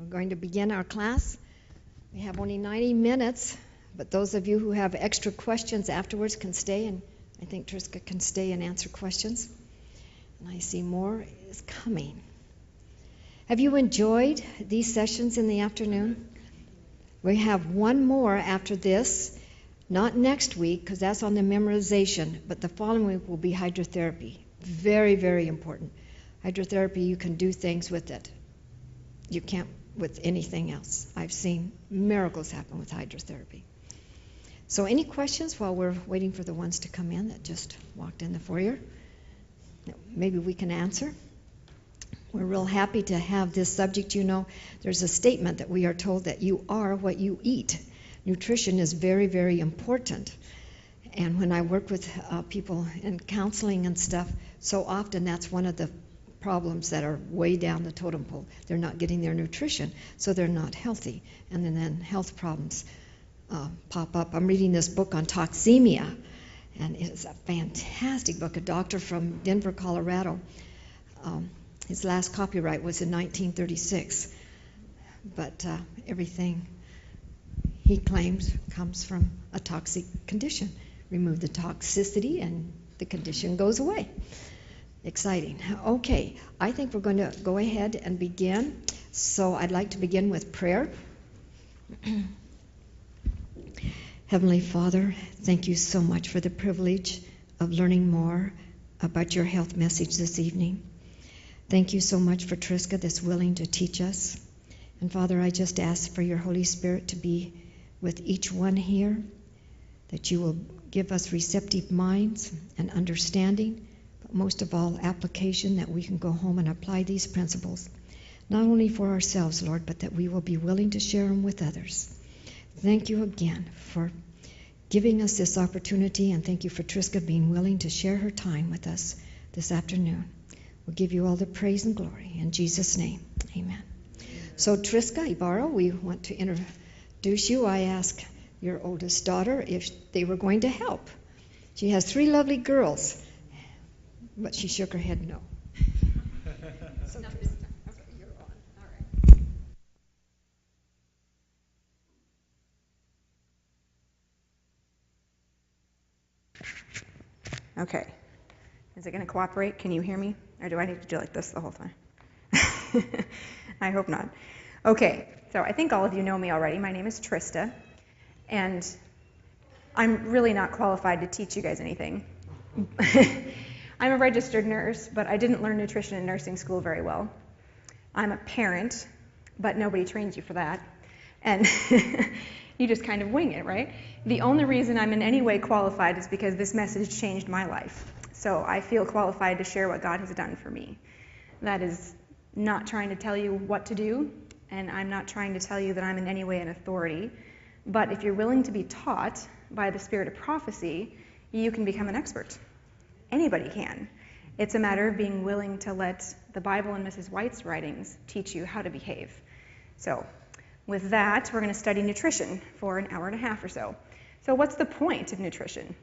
going to begin our class. We have only 90 minutes, but those of you who have extra questions afterwards can stay, and I think Triska can stay and answer questions. And I see more is coming. Have you enjoyed these sessions in the afternoon? We have one more after this, not next week, because that's on the memorization, but the following week will be hydrotherapy. Very, very important. Hydrotherapy, you can do things with it. You can't with anything else. I've seen miracles happen with hydrotherapy. So any questions while we're waiting for the ones to come in that just walked in the foyer? Maybe we can answer. We're real happy to have this subject. You know, there's a statement that we are told that you are what you eat. Nutrition is very, very important. And when I work with people in counseling and stuff, so often that's one of the problems that are way down the totem pole. They're not getting their nutrition, so they're not healthy. And then health problems pop up. I'm reading this book on toxemia, and it's a fantastic book. A doctor from Denver, Colorado. His last copyright was in 1936. But everything he claims comes from a toxic condition. Remove the toxicity and the condition goes away. Exciting. Okay, I think we're going to go ahead and begin. So I'd like to begin with prayer. Heavenly Father, thank you so much for the privilege of learning more about your health message this evening. Thank you so much for Triska that's willing to teach us. And Father, I just ask for your Holy Spirit to be with each one here, that you will give us receptive minds and understanding, but most of all, application, that we can go home and apply these principles, not only for ourselves, Lord, but that we will be willing to share them with others. Thank you again for giving us this opportunity, and thank you for Triska being willing to share her time with us this afternoon. We'll give you all the praise and glory. In Jesus' name, amen. So Triska Ibarra, we want to introduce you. I asked your oldest daughter if they were going to help. She has 3 lovely girls, but she shook her head no. So Triska, okay, you're on. All right. Okay. Is it going to cooperate? Can you hear me? Or do I need to do like this the whole time? I hope not. Okay, so I think all of you know me already. My name is Trista, and I'm really not qualified to teach you guys anything. I'm a registered nurse, but I didn't learn nutrition in nursing school very well. I'm a parent, but nobody trains you for that. And you just kind of wing it, right? The only reason I'm in any way qualified is because this message changed my life. So I feel qualified to share what God has done for me. That is not trying to tell you what to do, and I'm not trying to tell you that I'm in any way an authority. But if you're willing to be taught by the spirit of prophecy, you can become an expert. Anybody can. It's a matter of being willing to let the Bible and Mrs. White's writings teach you how to behave. So with that, we're going to study nutrition for an hour and a half or so. So what's the point of nutrition?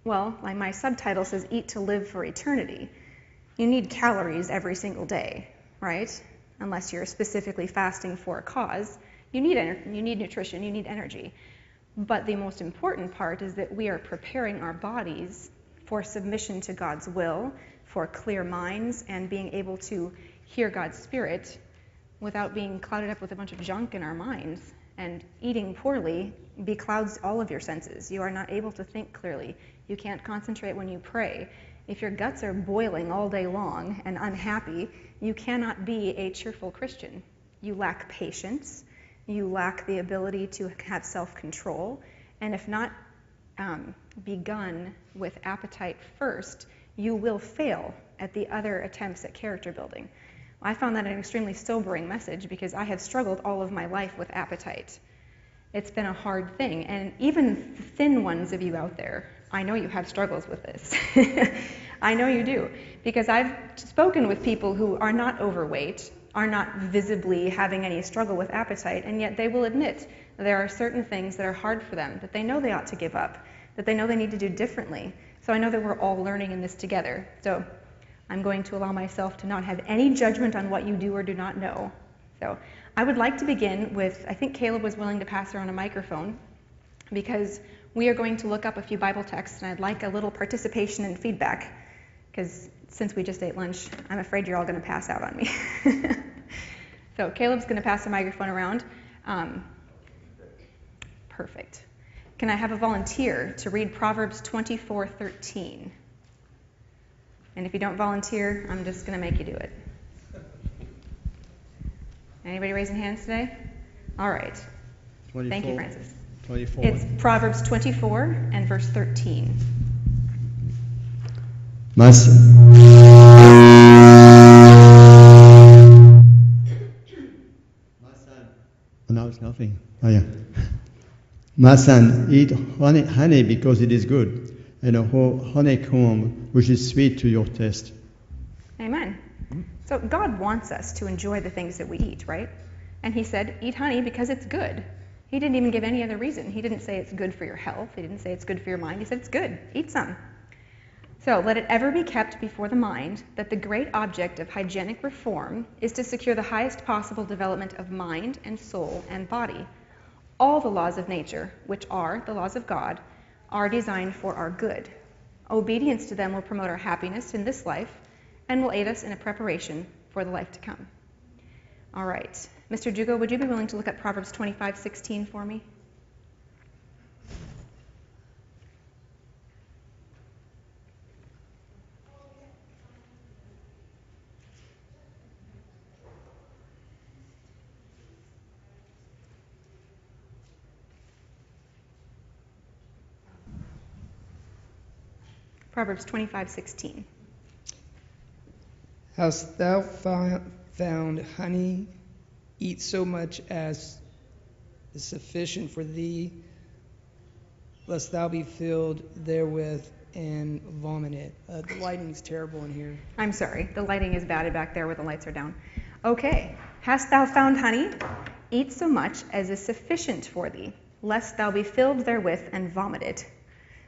Well, like my subtitle says, eat to live for eternity. You need calories every single day, right? Unless you're specifically fasting for a cause. You need nutrition, you need energy. But the most important part is that we are preparing our bodies for submission to God's will, for clear minds, and being able to hear God's Spirit without being clouded up with a bunch of junk in our minds. And eating poorly beclouds all of your senses. You are not able to think clearly. You can't concentrate when you pray. If your guts are boiling all day long and unhappy, you cannot be a cheerful Christian. You lack patience. You lack the ability to have self-control. And if not begun with appetite first, you will fail at the other attempts at character building. I found that an extremely sobering message because I have struggled all of my life with appetite. It's been a hard thing, and even thin ones of you out there, I know you have struggles with this. I know you do, because I've spoken with people who are not overweight, are not visibly having any struggle with appetite, and yet they will admit there are certain things that are hard for them, that they know they ought to give up, that they know they need to do differently. So I know that we're all learning in this together. So I'm going to allow myself to not have any judgment on what you do or do not know. So I would like to begin with, I think Caleb was willing to pass around a microphone because we are going to look up a few Bible texts, and I'd like a little participation and feedback because since we just ate lunch, I'm afraid you're all going to pass out on me. So Caleb's going to pass the microphone around. Perfect. Can I have a volunteer to read Proverbs 24:13? And if you don't volunteer, I'm just going to make you do it. Anybody raising hands today? All right. 24, Thank you, Francis. 24. It's Proverbs 24 and verse 13. My son, oh, no, it's nothing. Oh, yeah. My son, eat honey because it is good, and a honeycomb which is sweet to your taste. Amen. So God wants us to enjoy the things that we eat, right? And he said, eat honey because it's good. He didn't even give any other reason. He didn't say it's good for your health. He didn't say it's good for your mind. He said it's good. Eat some. So let it ever be kept before the mind that the great object of hygienic reform is to secure the highest possible development of mind and soul and body. All the laws of nature, which are the laws of God, are designed for our good. Obedience to them will promote our happiness in this life and will aid us in a preparation for the life to come. All right. Mr. Jugo, would you be willing to look at Proverbs 25:16 for me? Proverbs 25:16. Hast thou found honey? Eat so much as is sufficient for thee, lest thou be filled therewith and vomit it. The lighting's terrible in here. I'm sorry. The lighting is bad back there where the lights are down. Okay. Hast thou found honey? Eat so much as is sufficient for thee, lest thou be filled therewith and vomit it.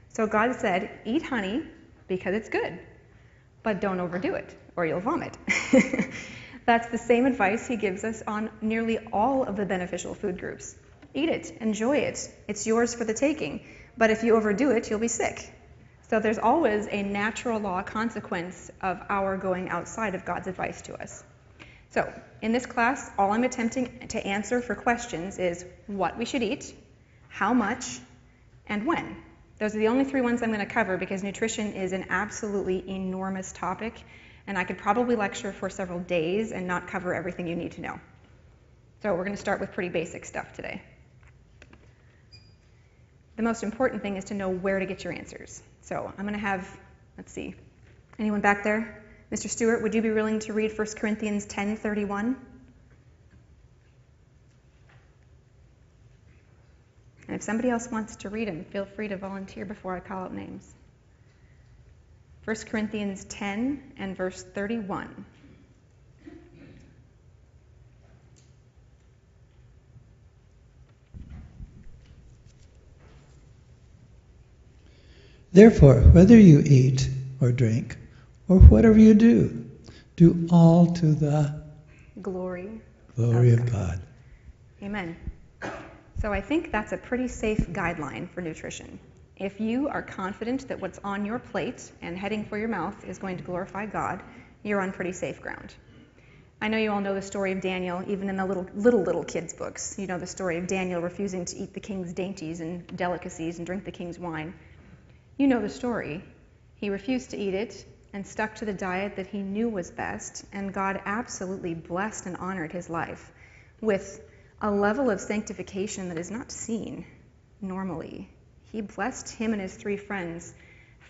So God said, eat honey because it's good, but don't overdo it or you'll vomit. That's the same advice he gives us on nearly all of the beneficial food groups. Eat it, enjoy it. It's yours for the taking. But if you overdo it, you'll be sick. So there's always a natural law consequence of our going outside of God's advice to us. So in this class, all I'm attempting to answer for questions is what we should eat, how much, and when. Those are the only three ones I'm going to cover because nutrition is an absolutely enormous topic, and I could probably lecture for several days and not cover everything you need to know. So we're going to start with pretty basic stuff today. The most important thing is to know where to get your answers. So I'm going to have, let's see, anyone back there? Mr. Stewart, would you be willing to read 1 Corinthians 10:31? And if somebody else wants to read them, feel free to volunteer before I call out names. 1 Corinthians 10 and verse 31. Therefore, whether you eat or drink, or whatever you do, do all to the glory of God. Amen. So I think that's a pretty safe guideline for nutrition. If you are confident that what's on your plate and heading for your mouth is going to glorify God, you're on pretty safe ground. I know you all know the story of Daniel, even in the little kids' books. You know the story of Daniel refusing to eat the king's dainties and delicacies and drink the king's wine. You know the story. He refused to eat it and stuck to the diet that he knew was best, and God absolutely blessed and honored his life with a level of sanctification that is not seen normally. He blessed him and his 3 friends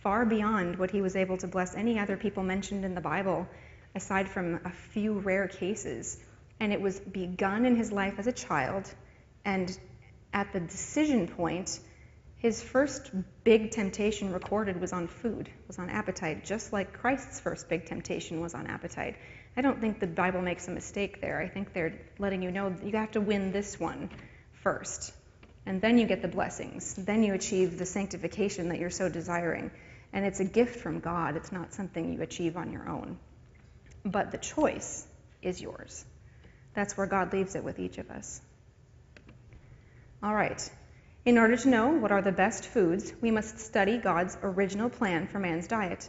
far beyond what he was able to bless any other people mentioned in the Bible, aside from a few rare cases. And it was begun in his life as a child, and at the decision point, his first big temptation recorded was on food, was on appetite, just like Christ's first big temptation was on appetite. I don't think the Bible makes a mistake there. I think they're letting you know you have to win this one first, and then you get the blessings. Then you achieve the sanctification that you're so desiring. And it's a gift from God. It's not something you achieve on your own. But the choice is yours. That's where God leaves it with each of us. All right. In order to know what are the best foods, we must study God's original plan for man's diet.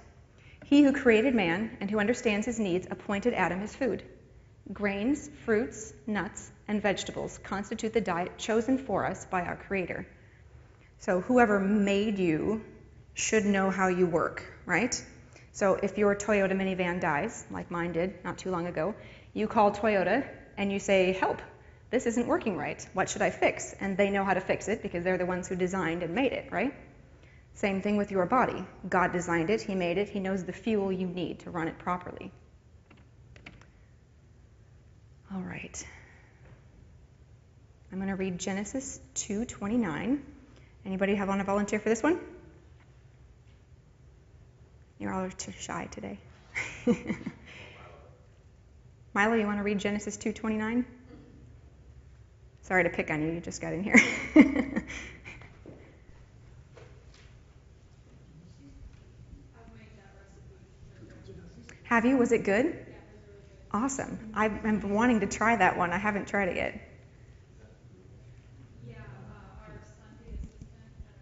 He who created man and who understands his needs appointed Adam his food. Grains, fruits, nuts, and vegetables constitute the diet chosen for us by our Creator. So whoever made you should know how you work, right? So if your Toyota minivan dies, like mine did not too long ago, you call Toyota and you say, help, this isn't working right. What should I fix? And they know how to fix it because they're the ones who designed and made it, right? Same thing with your body. God designed it, He made it, He knows the fuel you need to run it properly. All right. I'm going to read Genesis 2:29. Anybody want to volunteer for this one? You're all too shy today. Milo, you want to read Genesis 2:29? Sorry to pick on you, you just got in here. Have you? Was it good? Awesome. I've been wanting to try that one. I haven't tried it yet. Our Sunday assistant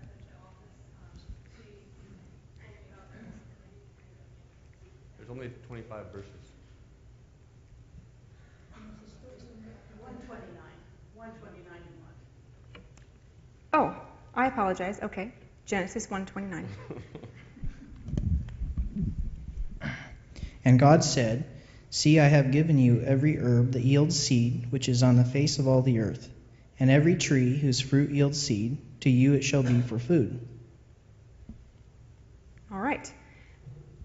at the office, she told me about this. There's only 25 verses. 129 and 1. Oh, I apologize. Okay. Genesis 1:29. And God said, See, I have given you every herb that yields seed, which is on the face of all the earth, and every tree whose fruit yields seed, to you it shall be for food. All right.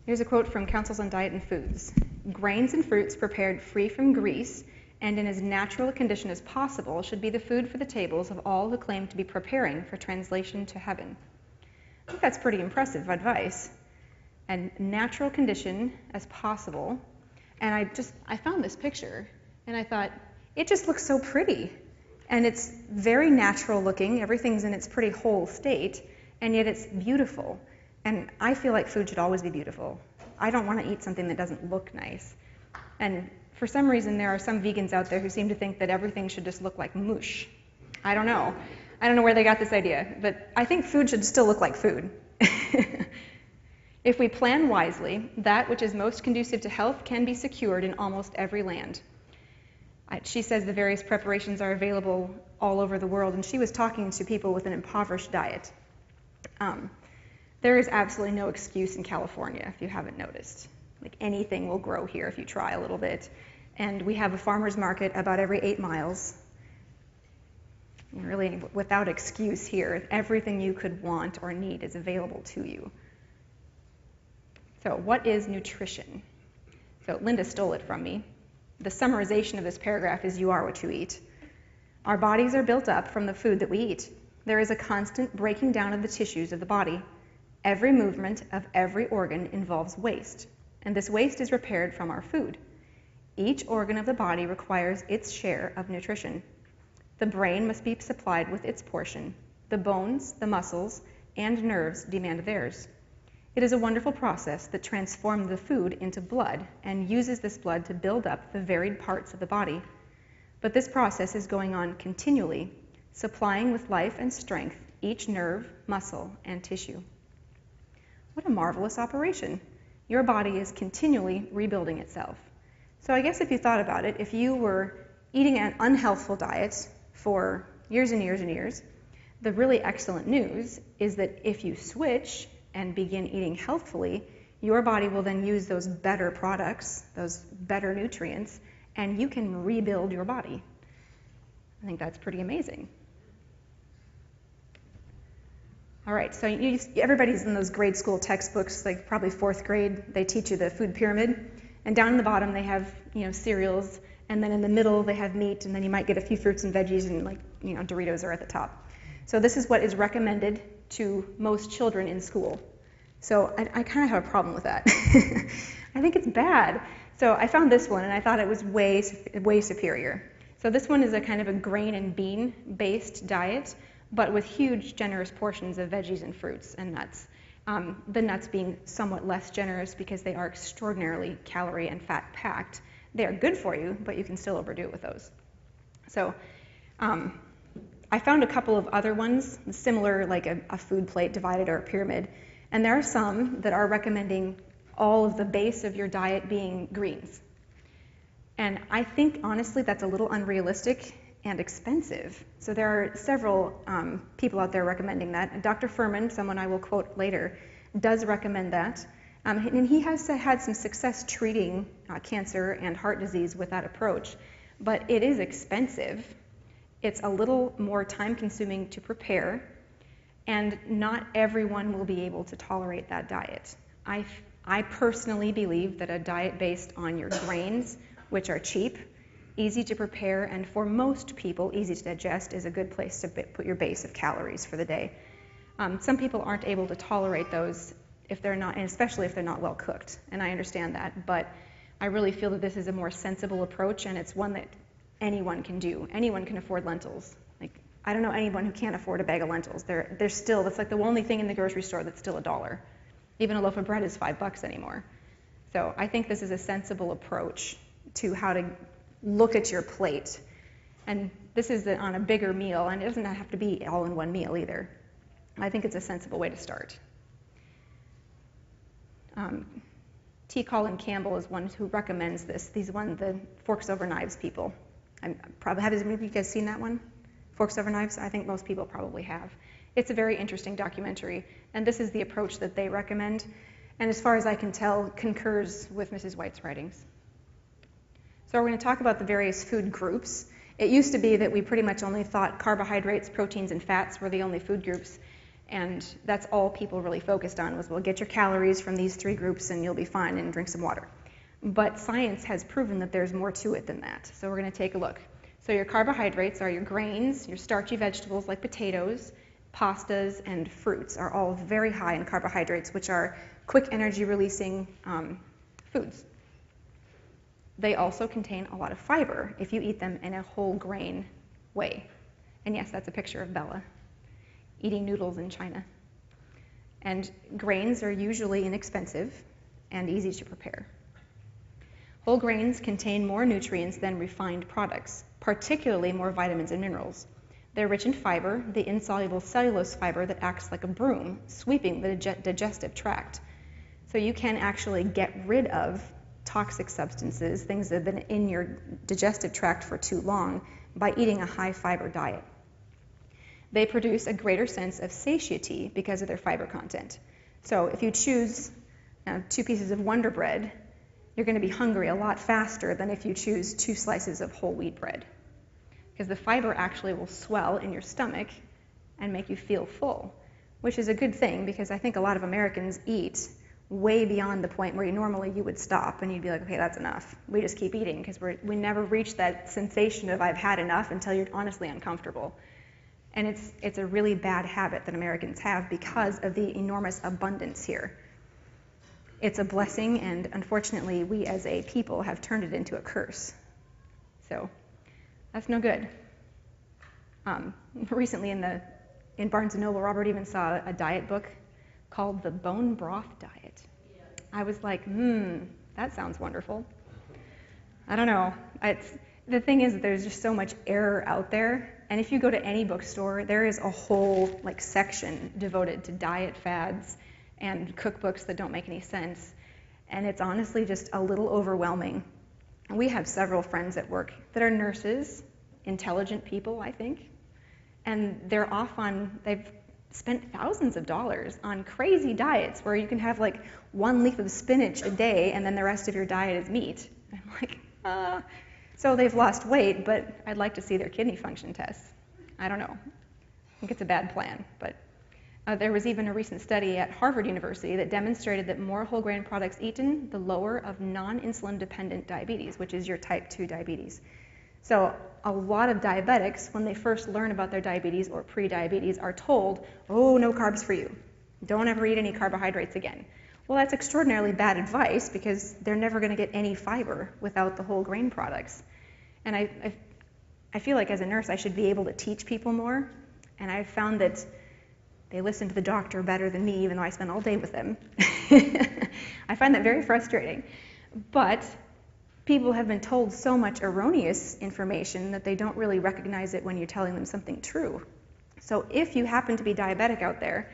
Here's a quote from Councils on Diet and Foods. Grains and fruits prepared free from grease and in as natural a condition as possible should be the food for the tables of all who claim to be preparing for translation to heaven. I think that's pretty impressive advice. And natural condition as possible. And I found this picture and I thought, it just looks so pretty. And it's very natural looking. Everything's in its pretty whole state, and yet it's beautiful. And I feel like food should always be beautiful. I don't want to eat something that doesn't look nice. And for some reason, there are some vegans out there who seem to think that everything should just look like mush. I don't know. I don't know where they got this idea, but I think food should still look like food. If we plan wisely, that which is most conducive to health can be secured in almost every land. She says the various preparations are available all over the world, and she was talking to people with an impoverished diet. There is absolutely no excuse in California, if you haven't noticed. Like, anything will grow here if you try a little bit. And we have a farmer's market about every 8 miles. Really, without excuse here, everything you could want or need is available to you. So what is nutrition? So Linda stole it from me. The summarization of this paragraph is you are what you eat. Our bodies are built up from the food that we eat. There is a constant breaking down of the tissues of the body. Every movement of every organ involves waste, and this waste is repaired from our food. Each organ of the body requires its share of nutrition. The brain must be supplied with its portion. The bones, the muscles, and nerves demand theirs. It is a wonderful process that transforms the food into blood and uses this blood to build up the varied parts of the body. But this process is going on continually, supplying with life and strength each nerve, muscle, and tissue. What a marvelous operation. Your body is continually rebuilding itself. So I guess if you thought about it, if you were eating an unhealthful diet for years and years and years, the really excellent news is that if you switch and begin eating healthfully, your body will then use those better products, those better nutrients, and you can rebuild your body. I think that's pretty amazing. All right, so everybody's in those grade school textbooks, like probably 4th grade, they teach you the food pyramid, and down in the bottom they have, cereals, and then in the middle they have meat, and then you might get a few fruits and veggies, and Doritos are at the top. So this is what is recommended to most children in school. So I kind of have a problem with that. I think it's bad. So I found this one, and I thought it was way superior. So this one is a kind of a grain and bean-based diet, but with huge, generous portions of veggies and fruits and nuts. The nuts being somewhat less generous because they are extraordinarily calorie and fat-packed. They are good for you, but you can still overdo it with those. So I found a couple of other ones, similar, like a food plate divided or a pyramid. And there are some that are recommending all of the base of your diet being greens. And I think, honestly, that's a little unrealistic and expensive. So there are several people out there recommending that. And Dr. Furman, someone I will quote later, does recommend that. And he has had some success treating cancer and heart disease with that approach. But it is expensive. It's a little more time-consuming to prepare. And not everyone will be able to tolerate that diet. I personally believe that a diet based on your grains, which are cheap, easy to prepare, and for most people easy to digest, is a good place to put your base of calories for the day. Some people aren't able to tolerate those if they're not, and especially if they're not well cooked, and I understand that, but I really feel that this is a more sensible approach, and it's one that anyone can do. Anyone can afford lentils. Like, I don't know anyone who can't afford a bag of lentils. They're still, that's like the only thing in the grocery store that's still $1. Even a loaf of bread is $5 anymore. So I think this is a sensible approach to how to look at your plate. And this is on a bigger meal, and it doesn't have to be all in one meal either. I think it's a sensible way to start. T. Colin Campbell is one who recommends this. He's one of the Forks Over Knives people. Have any of you guys seen that one? Forks Over Knives? I think most people probably have. It's a very interesting documentary, and this is the approach that they recommend, and as far as I can tell, concurs with Mrs. White's writings. So we're going to talk about the various food groups. It used to be that we pretty much only thought carbohydrates, proteins, and fats were the only food groups, and that's all people really focused on was, well, get your calories from these 3 groups and you'll be fine, and drink some water. But science has proven that there's more to it than that, so we're going to take a look. So your carbohydrates are your grains, your starchy vegetables like potatoes, pastas, and fruits are all very high in carbohydrates, which are quick energy releasing foods. They also contain a lot of fiber if you eat them in a whole grain way. And yes, that's a picture of Bella eating noodles in China. And grains are usually inexpensive and easy to prepare. Whole grains contain more nutrients than refined products, particularly more vitamins and minerals. They're rich in fiber, the insoluble cellulose fiber that acts like a broom, sweeping the digestive tract. So you can actually get rid of toxic substances, things that have been in your digestive tract for too long, by eating a high fiber diet. They produce a greater sense of satiety because of their fiber content. So if you choose 2 pieces of Wonder Bread, you're going to be hungry a lot faster than if you choose 2 slices of whole wheat bread, because the fiber actually will swell in your stomach and make you feel full, which is a good thing, because I think a lot of Americans eat way beyond the point where normally you would stop and you'd be like, okay, that's enough. We just keep eating because we never reach that sensation of I've had enough until you're honestly uncomfortable. And it's a really bad habit that Americans have because of the enormous abundance here. It's a blessing, and unfortunately, we as a people have turned it into a curse. So that's no good. Recently in Barnes & Noble, Robert even saw a diet book called The Bone Broth Diet. I was like, that sounds wonderful. I don't know. The thing is that there's just so much error out there, and if you go to any bookstore, there is a whole section devoted to diet fads and cookbooks that don't make any sense, and it's honestly just a little overwhelming. And we have several friends at work that are nurses, intelligent people, I think, and they've spent thousands of dollars on crazy diets where you can have 1 leaf of spinach a day and then the rest of your diet is meat. I'm like, so they've lost weight, but I'd like to see their kidney function tests. I don't know. I think it's a bad plan, but there was even a recent study at Harvard University that demonstrated that more whole grain products eaten, the lower of non-insulin dependent diabetes, which is your type 2 diabetes. So a lot of diabetics, when they first learn about their diabetes or pre-diabetes, are told, oh, no carbs for you. Don't ever eat any carbohydrates again. Well, that's extraordinarily bad advice because they're never going to get any fiber without the whole grain products. And I feel like as a nurse I should be able to teach people more, and I've found that they listen to the doctor better than me, even though I spend all day with them. I find that very frustrating. But people have been told so much erroneous information that they don't really recognize it when you're telling them something true. So if you happen to be diabetic out there,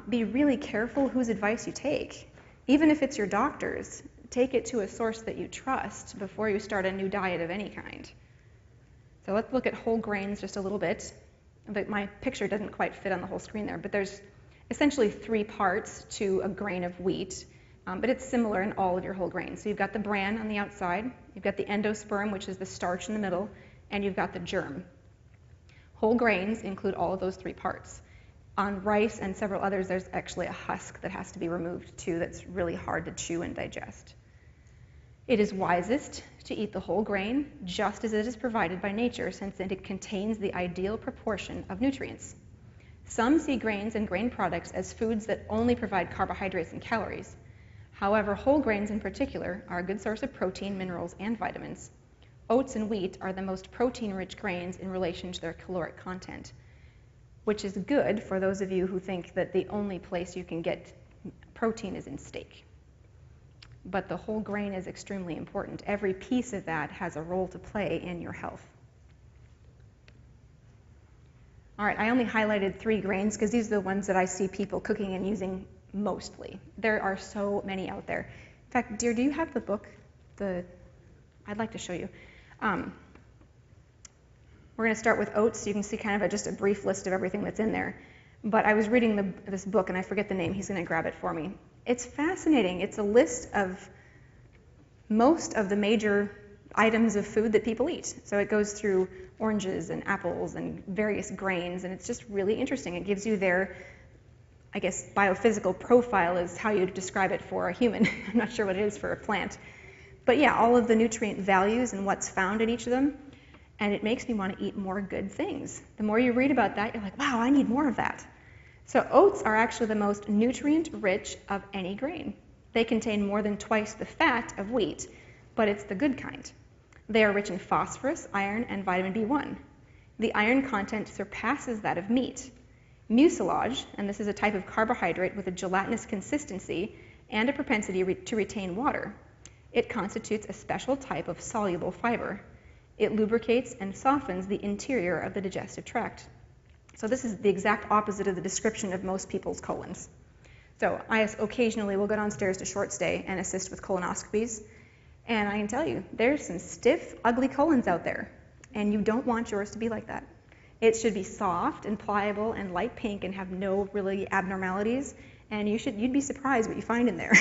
be really careful whose advice you take. Even if it's your doctor's, take it to a source that you trust before you start a new diet of any kind. So let's look at whole grains just a little bit. But my picture doesn't quite fit on the whole screen there, but there's essentially 3 parts to a grain of wheat, but it's similar in all of your whole grains. So you've got the bran on the outside, you've got the endosperm, which is the starch in the middle, and you've got the germ. Whole grains include all of those 3 parts. On rice and several others, there's actually a husk that has to be removed too that's really hard to chew and digest. It is wisest to eat the whole grain just as it is provided by nature, since it contains the ideal proportion of nutrients. Some see grains and grain products as foods that only provide carbohydrates and calories. However, whole grains in particular are a good source of protein, minerals, and vitamins. Oats and wheat are the most protein-rich grains in relation to their caloric content, which is good for those of you who think that the only place you can get protein is in steak. But the whole grain is extremely important. Every piece of that has a role to play in your health. All right, I only highlighted 3 grains because these are the ones that I see people cooking and using mostly. There are so many out there. In fact, dear, do you have the book? I'd like to show you. We're going to start with oats, so you can see kind of just a brief list of everything that's in there. But I was reading this book, and I forget the name. He's going to grab it for me. It's fascinating. It's a list of most of the major items of food that people eat. So it goes through oranges and apples and various grains, and it's just really interesting. It gives you their, I guess, biophysical profile is how you describe it for a human. I'm not sure what it is for a plant. But yeah, all of the nutrient values and what's found in each of them. And it makes me want to eat more good things. The more you read about that, you're like, wow, I need more of that. So oats are actually the most nutrient-rich of any grain. They contain more than twice the fat of wheat, but it's the good kind. They are rich in phosphorus, iron, and vitamin B1. The iron content surpasses that of meat. Mucilage, and this is a type of carbohydrate with a gelatinous consistency and a propensity to retain water. It constitutes a special type of soluble fiber. It lubricates and softens the interior of the digestive tract. So this is the exact opposite of the description of most people's colons. So I occasionally will go downstairs to short stay and assist with colonoscopies. And I can tell you, there's some stiff, ugly colons out there. And you don't want yours to be like that. It should be soft and pliable and light pink and have no really abnormalities. And you'd be surprised what you find in there.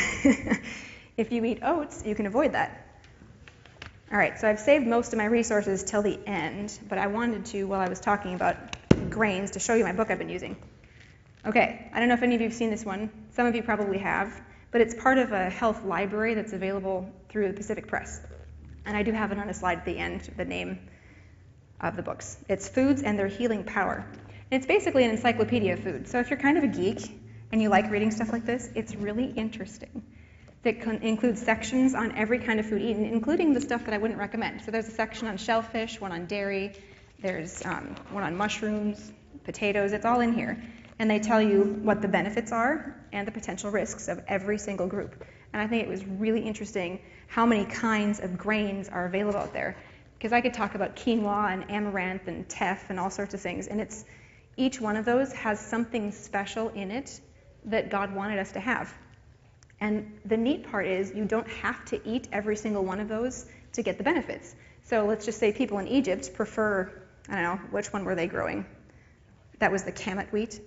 If you eat oats, you can avoid that. All right, so I've saved most of my resources till the end, but I wanted to, while I was talking about grains, to show you my book I've been using. Okay, I don't know if any of you have seen this one. Some of you probably have, but it's part of a health library that's available through the Pacific Press. And I do have it on a slide at the end, the name of the books. It's Foods and Their Healing Power. And it's basically an encyclopedia of food. So if you're kind of a geek and you like reading stuff like this, it's really interesting. It includes sections on every kind of food eaten, including the stuff that I wouldn't recommend. So there's a section on shellfish, one on dairy, there's one on mushrooms, potatoes, it's all in here. And they tell you what the benefits are and the potential risks of every single group. And I think it was really interesting how many kinds of grains are available out there. Because I could talk about quinoa and amaranth and teff and all sorts of things. And each one of those has something special in it that God wanted us to have. And the neat part is you don't have to eat every single one of those to get the benefits. So let's just say people in Egypt prefer, I don't know, which one were they growing? That was the kamet wheat.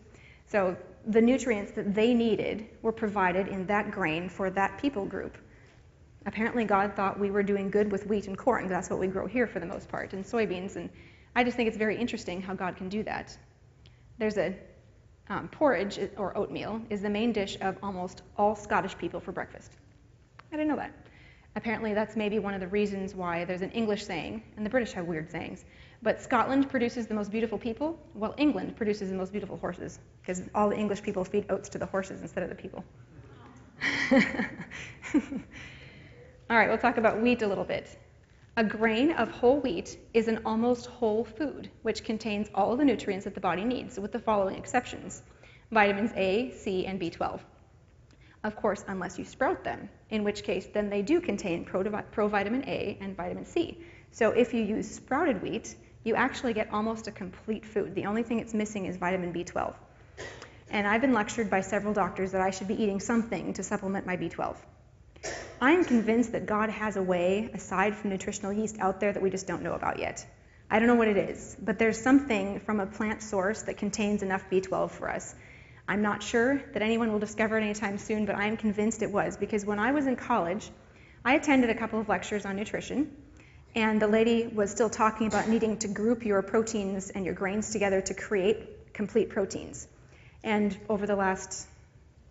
So the nutrients that they needed were provided in that grain for that people group. Apparently God thought we were doing good with wheat and corn. That's what we grow here for the most part, and soybeans. And I just think it's very interesting how God can do that. There's a porridge, or oatmeal, is the main dish of almost all Scottish people for breakfast. I didn't know that. Apparently that's maybe one of the reasons why there's an English saying, and the British have weird sayings, but Scotland produces the most beautiful people, while England produces the most beautiful horses, because all the English people feed oats to the horses instead of the people. All right, we'll talk about wheat a little bit. A grain of whole wheat is an almost whole food, which contains all of the nutrients that the body needs, with the following exceptions: vitamins A, C, and B12. Of course, unless you sprout them, in which case then they do contain provitamin A and vitamin C. So if you use sprouted wheat, you actually get almost a complete food. The only thing it's missing is vitamin B12. And I've been lectured by several doctors that I should be eating something to supplement my B12. I'm convinced that God has a way, aside from nutritional yeast, out there that we just don't know about yet. I don't know what it is, but there's something from a plant source that contains enough B12 for us. I'm not sure that anyone will discover it anytime soon, but I am convinced it was, because when I was in college, I attended a couple of lectures on nutrition, and the lady was still talking about needing to group your proteins and your grains together to create complete proteins. And over the last,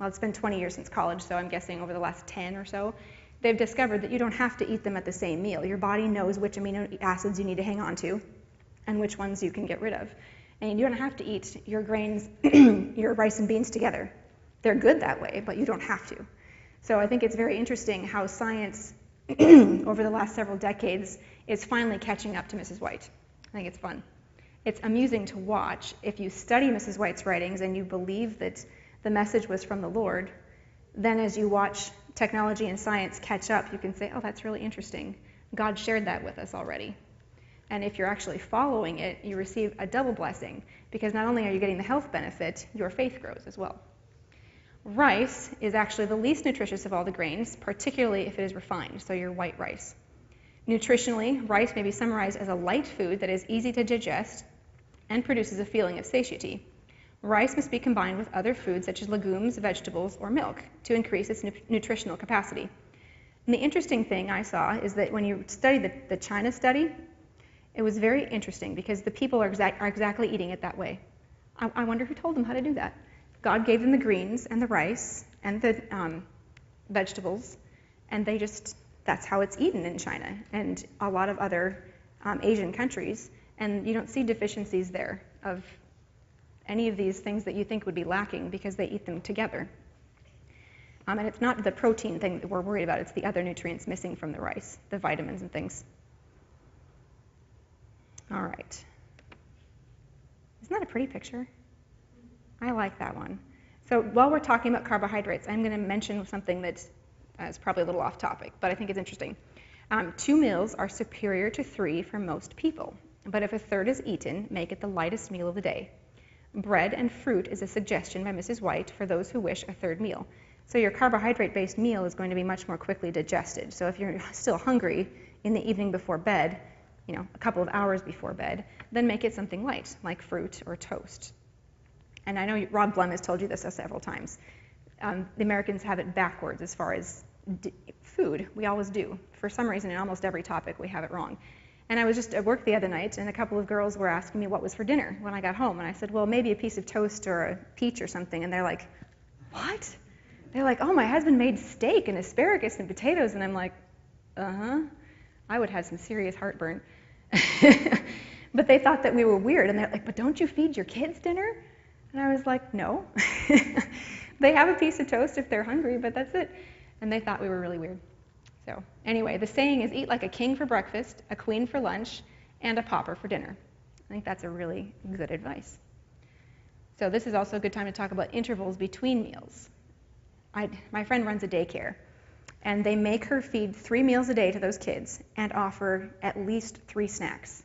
well, it's been 20 years since college, so I'm guessing over the last 10 or so, they've discovered that you don't have to eat them at the same meal. Your body knows which amino acids you need to hang on to and which ones you can get rid of. And you don't have to eat your grains, your rice and beans together. They're good that way, but you don't have to. So I think it's very interesting how science, over the last several decades, is finally catching up to Mrs. White. I think it's fun. It's amusing to watch. If you study Mrs. White's writings and you believe that the message was from the Lord, then as you watch technology and science catch up, you can say, oh, that's really interesting. God shared that with us already. And if you're actually following it, you receive a double blessing, because not only are you getting the health benefit, your faith grows as well. Rice is actually the least nutritious of all the grains, particularly if it is refined, so your white rice. Nutritionally, rice may be summarized as a light food that is easy to digest and produces a feeling of satiety. Rice must be combined with other foods such as legumes, vegetables, or milk to increase its nutritional capacity. And the interesting thing I saw is that when you study the China study, it was very interesting because the people are exactly eating it that way. I wonder who told them how to do that. God gave them the greens and the rice and the vegetables, and that's how it's eaten in China and a lot of other Asian countries, and you don't see deficiencies there of any of these things that you think would be lacking because they eat them together. And it's not the protein thing that we're worried about, it's the other nutrients missing from the rice, the vitamins and things. All right. Isn't that a pretty picture? I like that one. So while we're talking about carbohydrates, I'm going to mention something that is probably a little off topic, but I think it's interesting. 2 meals are superior to 3 for most people, but if a third is eaten, make it the lightest meal of the day. Bread and fruit is a suggestion by Mrs. White for those who wish a third meal. So your carbohydrate-based meal is going to be much more quickly digested. So if you're still hungry in the evening before bed, a couple of hours before bed, then make it something light, like fruit or toast. And I know Rob Blum has told you this several times. The Americans have it backwards as far as food. We always do. For some reason, in almost every topic, we have it wrong. And I was just at work the other night, and a couple of girls were asking me what was for dinner when I got home. And I said, well, maybe a piece of toast or a peach or something. And they're like, what? They're like, oh, my husband made steak and asparagus and potatoes. And I'm like, uh-huh. I would have some serious heartburn. But they thought that we were weird. And they're like, but don't you feed your kids dinner? And I was like, no. They have a piece of toast if they're hungry, but that's it. And they thought we were really weird. So anyway, the saying is eat like a king for breakfast, a queen for lunch, and a pauper for dinner. I think that's a really good advice. So this is also a good time to talk about intervals between meals. My friend runs a daycare, and they make her feed 3 meals a day to those kids and offer at least 3 snacks.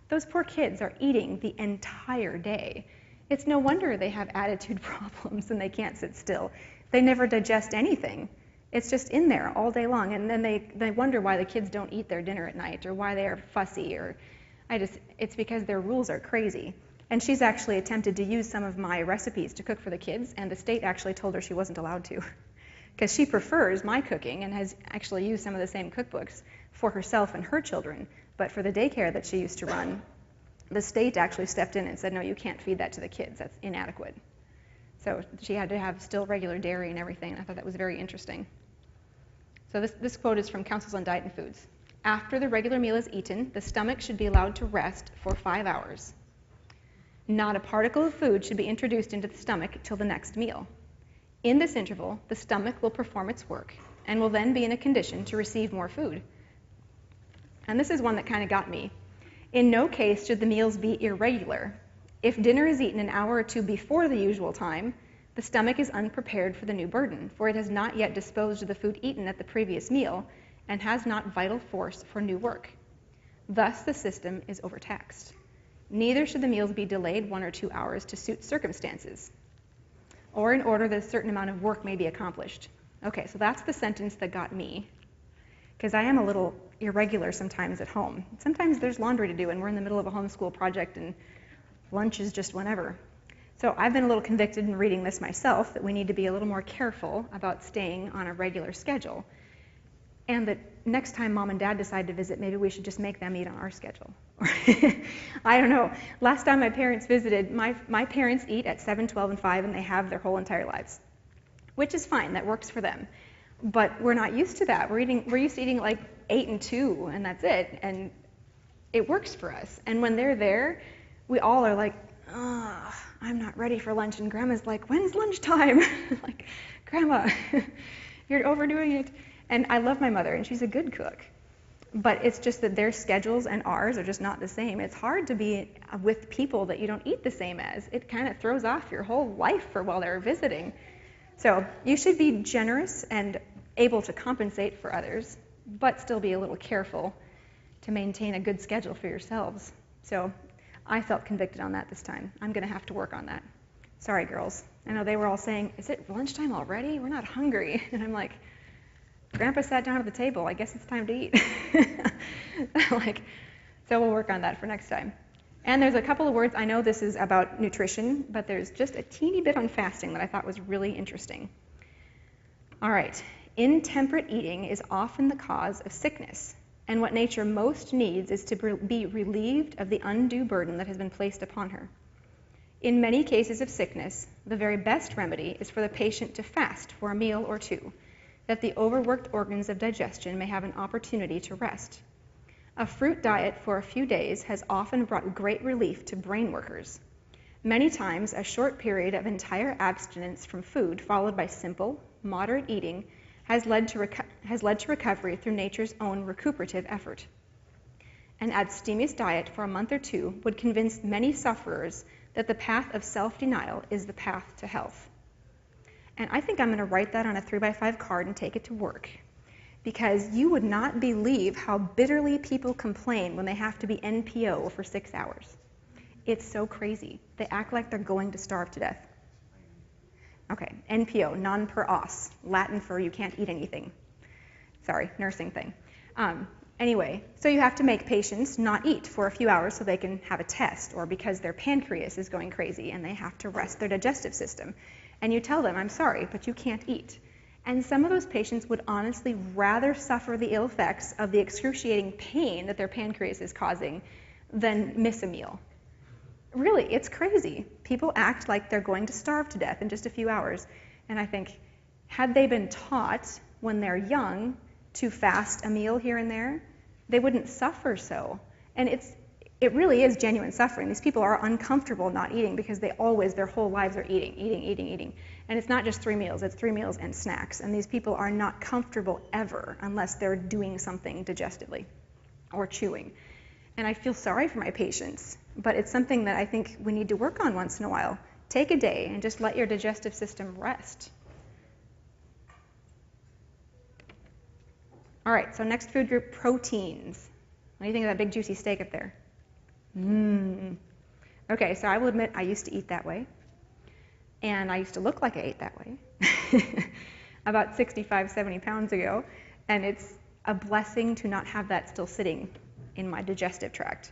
Those poor kids are eating the entire day. It's no wonder they have attitude problems and they can't sit still. They never digest anything. It's just in there all day long, and then they wonder why the kids don't eat their dinner at night or why they are fussy, it's because their rules are crazy. And she's actually attempted to use some of my recipes to cook for the kids, and the state actually told her she wasn't allowed to because she prefers my cooking and has actually used some of the same cookbooks for herself and her children. But for the daycare that she used to run, the state actually stepped in and said, no, you can't feed that to the kids. That's inadequate. So she had to have still regular dairy and everything. I thought that was very interesting. So this quote is from Councils on Diet and Foods. After the regular meal is eaten, the stomach should be allowed to rest for 5 hours. Not a particle of food should be introduced into the stomach till the next meal. In this interval, the stomach will perform its work and will then be in a condition to receive more food. And this is one that kind of got me. In no case should the meals be irregular. If dinner is eaten an hour or 2 before the usual time, The stomach is unprepared for the new burden, for it has not yet disposed of the food eaten at the previous meal and has not vital force for new work. Thus, the system is overtaxed. Neither should the meals be delayed 1 or 2 hours to suit circumstances, or in order that a certain amount of work may be accomplished. Okay, so that's the sentence that got me, because I am a little irregular sometimes at home. Sometimes there's laundry to do, and we're in the middle of a homeschool project, and lunch is just whenever. So I've been a little convicted in reading this myself that we need to be a little more careful about staying on a regular schedule, and that next time Mom and Dad decide to visit, maybe we should just make them eat on our schedule. I don't know. Last time my parents visited, my parents eat at 7, 12, and 5, and they have their whole entire lives, which is fine. That works for them. But we're not used to that. We're used to eating like 8 and 2, and that's it. And it works for us. And when they're there, we all are like, oh, I'm not ready for lunch. And Grandma's like, when's lunchtime? Like, Grandma, you're overdoing it. And I love my mother, and she's a good cook. But it's just that their schedules and ours are just not the same. It's hard to be with people that you don't eat the same as. It kind of throws off your whole life for while they're visiting. So you should be generous and able to compensate for others, but still be a little careful to maintain a good schedule for yourselves. So I felt convicted on that this time. I'm going to have to work on that. Sorry, girls. I know they were all saying, is it lunchtime already? We're not hungry. And I'm like, Grandpa sat down at the table. I guess it's time to eat. So we'll work on that for next time. And there's a couple of words. I know this is about nutrition, but there's just a teeny bit on fasting that I thought was really interesting. All right. Intemperate eating is often the cause of sickness, and what nature most needs is to be relieved of the undue burden that has been placed upon her. In many cases of sickness, the very best remedy is for the patient to fast for a meal or two, that the overworked organs of digestion may have an opportunity to rest. A fruit diet for a few days has often brought great relief to brain workers. Many times, a short period of entire abstinence from food, followed by simple, moderate eating, has led to recovery through nature's own recuperative effort. An abstemious diet for a month or two would convince many sufferers that the path of self-denial is the path to health. And I think I'm going to write that on a 3x5 card and take it to work, because you would not believe how bitterly people complain when they have to be NPO for 6 hours. It's so crazy. They act like they're going to starve to death. Okay, NPO, non per os, Latin for you can't eat anything. Sorry, nursing thing. Anyway, so you have to make patients not eat for a few hours so they can have a test, or because their pancreas is going crazy and they have to rest their digestive system. And you tell them, I'm sorry, but you can't eat. And some of those patients would honestly rather suffer the ill effects of the excruciating pain that their pancreas is causing than miss a meal. Really, it's crazy. People act like they're going to starve to death in just a few hours. And I think, had they been taught when they're young to fast a meal here and there, they wouldn't suffer so. And it really is genuine suffering. These people are uncomfortable not eating because their whole lives are eating. And it's not just 3 meals, it's 3 meals and snacks. And these people are not comfortable ever unless they're doing something digestively or chewing. And I feel sorry for my patients, but it's something that I think we need to work on once in a while. Take a day and just let your digestive system rest. All right, so next food group, proteins. What do you think of that big juicy steak up there? Okay, so I will admit I used to eat that way. And I used to look like I ate that way about 65, 70 pounds ago. And it's a blessing to not have that still sitting in my digestive tract.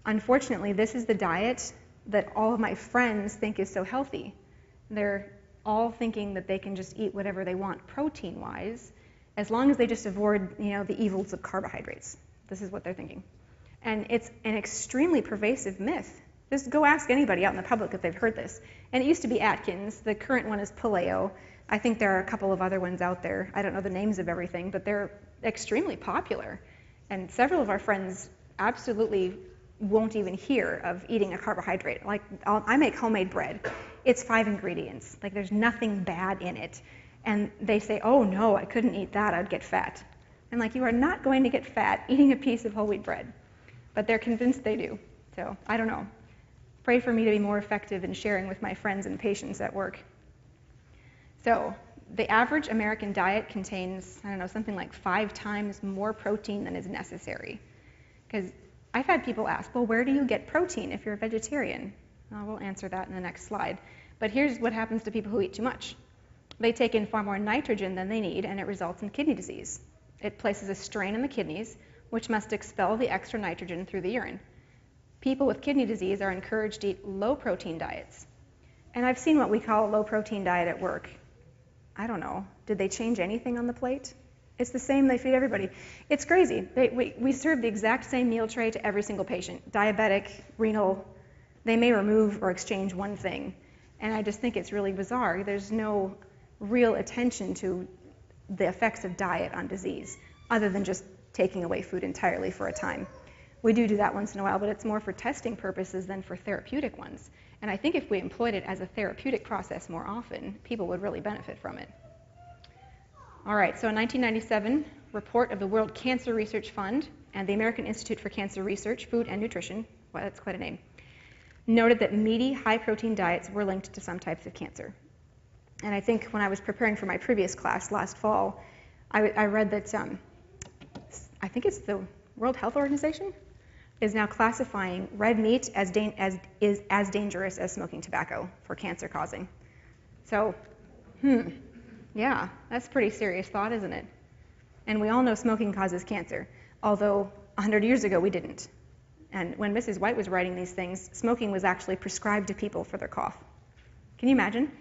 Unfortunately, this is the diet that all of my friends think is so healthy. They're all thinking that they can just eat whatever they want protein-wise, as long as they just avoid, the evils of carbohydrates. This is what they're thinking. And it's an extremely pervasive myth. Just go ask anybody out in the public if they've heard this. And it used to be Atkins. The current one is Paleo. I think there are a couple of other ones out there. I don't know the names of everything, but they're extremely popular. And several of our friends absolutely won't even hear of eating a carbohydrate. Like, I make homemade bread. It's 5 ingredients. Like, there's nothing bad in it. And they say, oh no, I couldn't eat that, I'd get fat. I'm like, you are not going to get fat eating a piece of whole wheat bread. But they're convinced they do. So, I don't know. Pray for me to be more effective in sharing with my friends and patients at work. So the average American diet contains, I don't know, something like 5 times more protein than is necessary. Because I've had people ask, well, where do you get protein if you're a vegetarian? Well, we'll answer that in the next slide. But here's what happens to people who eat too much. They take in far more nitrogen than they need, and it results in kidney disease. It places a strain on the kidneys, which must expel the extra nitrogen through the urine. People with kidney disease are encouraged to eat low-protein diets. And I've seen what we call a low-protein diet at work. I don't know. Did they change anything on the plate? It's the same they feed everybody. It's crazy. We serve the exact same meal tray to every single patient. Diabetic, renal, they may remove or exchange one thing. And I just think it's really bizarre. There's no real attention to the effects of diet on disease, other than just taking away food entirely for a time. We do that once in a while, but it's more for testing purposes than for therapeutic ones. And I think if we employed it as a therapeutic process more often, people would really benefit from it. All right, so in 1997, report of the World Cancer Research Fund and the American Institute for Cancer Research, Food and Nutrition, well, that's quite a name, noted that meaty, high-protein diets were linked to some types of cancer. And I think when I was preparing for my previous class last fall, I read that I think it's the World Health Organization is now classifying red meat as dangerous as smoking tobacco for cancer causing. So, yeah, that's a pretty serious thought, isn't it? And we all know smoking causes cancer, although 100 years ago we didn't. And when Mrs. White was writing these things, smoking was actually prescribed to people for their cough. Can you imagine?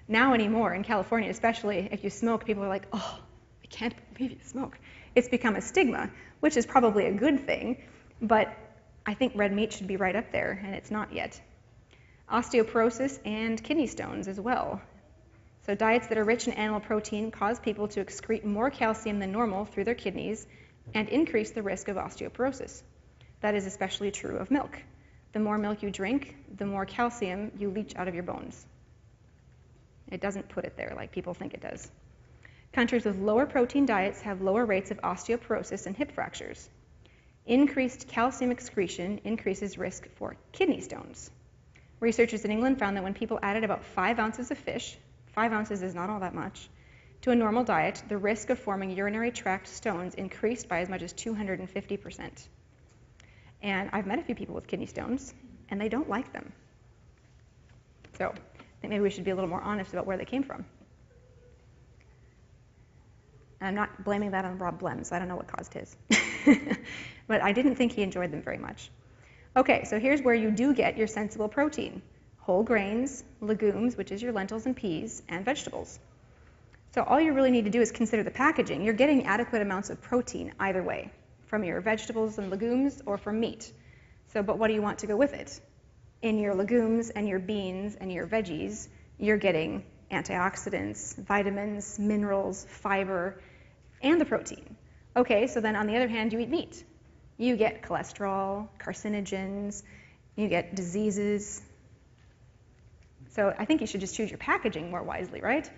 Now anymore, in California especially, if you smoke, people are like, oh, I can't believe you smoke. It's become a stigma, which is probably a good thing, but I think red meat should be right up there, and it's not yet. Osteoporosis and kidney stones as well. So diets that are rich in animal protein cause people to excrete more calcium than normal through their kidneys and increase the risk of osteoporosis. That is especially true of milk. The more milk you drink, the more calcium you leach out of your bones. It doesn't put it there like people think it does. Countries with lower protein diets have lower rates of osteoporosis and hip fractures. Increased calcium excretion increases risk for kidney stones. Researchers in England found that when people added about 5 ounces of fish, 5 ounces is not all that much, to a normal diet, the risk of forming urinary tract stones increased by as much as 250%. And I've met a few people with kidney stones, and they don't like them. So I think maybe we should be a little more honest about where they came from. I'm not blaming that on Rob Blems. I don't know what caused his. But I didn't think he enjoyed them very much. Okay, so here's where you do get your sensible protein. Whole grains, legumes, which is your lentils and peas, and vegetables. So all you really need to do is consider the packaging. You're getting adequate amounts of protein either way, from your vegetables and legumes or from meat. So, but what do you want to go with it? In your legumes and your beans and your veggies, you're getting antioxidants, vitamins, minerals, fiber, and the protein. Okay, so then on the other hand, you eat meat. You get cholesterol, carcinogens, you get diseases. So I think you should just choose your packaging more wisely, right?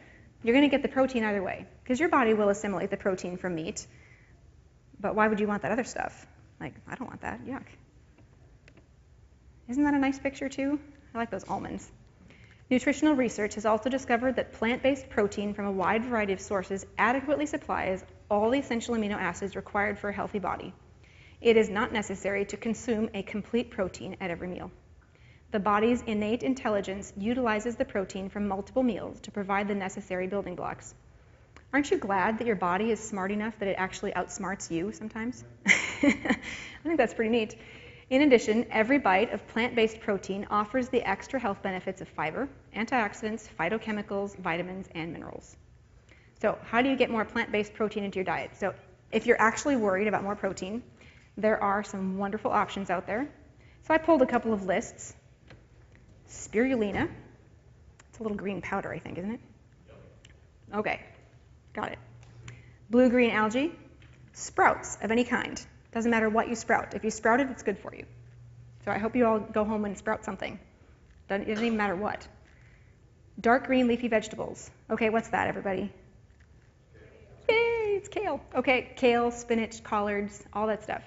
You're going to get the protein either way, because your body will assimilate the protein from meat. But why would you want that other stuff? Like, I don't want that. Yuck. Isn't that a nice picture too? I like those almonds. Nutritional research has also discovered that plant-based protein from a wide variety of sources adequately supplies all the essential amino acids required for a healthy body. It is not necessary to consume a complete protein at every meal. The body's innate intelligence utilizes the protein from multiple meals to provide the necessary building blocks. Aren't you glad that your body is smart enough that it actually outsmarts you sometimes? I think that's pretty neat. In addition, every bite of plant-based protein offers the extra health benefits of fiber, antioxidants, phytochemicals, vitamins, and minerals. So how do you get more plant-based protein into your diet? So if you're actually worried about more protein, there are some wonderful options out there. So I pulled a couple of lists. Spirulina. It's a little green powder, I think, isn't it? Okay, got it. Blue-green algae, sprouts of any kind. Doesn't matter what you sprout. If you sprout it, it's good for you. So I hope you all go home and sprout something. It doesn't even matter what. Dark green leafy vegetables. Okay, what's that, everybody? Yay, it's kale. Okay, kale, spinach, collards, all that stuff.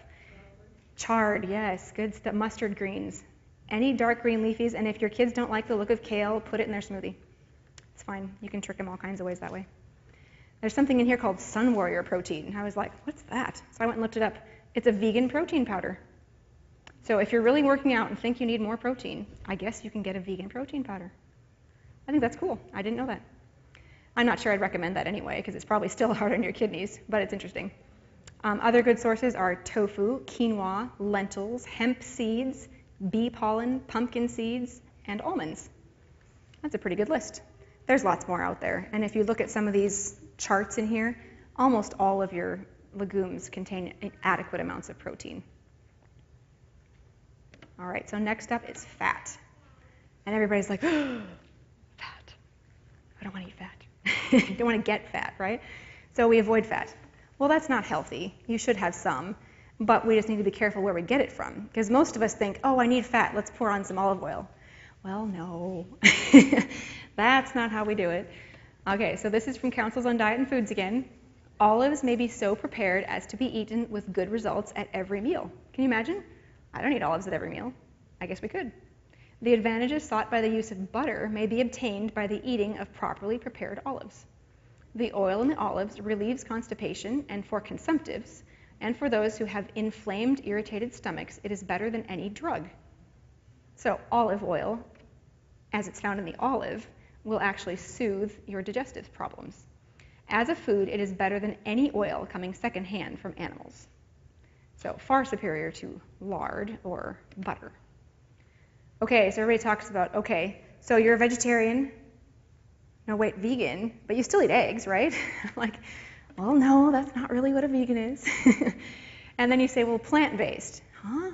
Chard, yes, good stuff. Mustard greens. Any dark green leafies, and if your kids don't like the look of kale, put it in their smoothie. It's fine. You can trick them all kinds of ways that way. There's something in here called Sun Warrior protein. And I was like, what's that? So I went and looked it up. It's a vegan protein powder. So if you're really working out and think you need more protein, I guess you can get a vegan protein powder. I think that's cool. I didn't know that. I'm not sure I'd recommend that anyway, because it's probably still hard on your kidneys, but it's interesting. Other good sources are tofu, quinoa, lentils, hemp seeds, bee pollen, pumpkin seeds, and almonds. That's a pretty good list. There's lots more out there. And if you look at some of these charts in here, almost all of your legumes contain adequate amounts of protein. All right, so next up is fat. And everybody's like, oh, fat. I don't want to eat fat. You don't want to get fat, right? So we avoid fat. Well, that's not healthy. You should have some, but we just need to be careful where we get it from. Because most of us think, oh, I need fat, let's pour on some olive oil. Well, no. That's not how we do it. Okay, so this is from Councils on Diet and Foods again. Olives may be so prepared as to be eaten with good results at every meal. Can you imagine? I don't eat olives at every meal. I guess we could. The advantages sought by the use of butter may be obtained by the eating of properly prepared olives. The oil in the olives relieves constipation, and for consumptives, and for those who have inflamed, irritated stomachs, it is better than any drug. So olive oil, as it's found in the olive, will actually soothe your digestive problems. As a food, it is better than any oil coming secondhand from animals. So far superior to lard or butter. Okay, so everybody talks about, okay, so you're a vegetarian, no wait, vegan, but you still eat eggs, right? I'm like, well, no, that's not really what a vegan is. And then you say, well, plant-based, huh?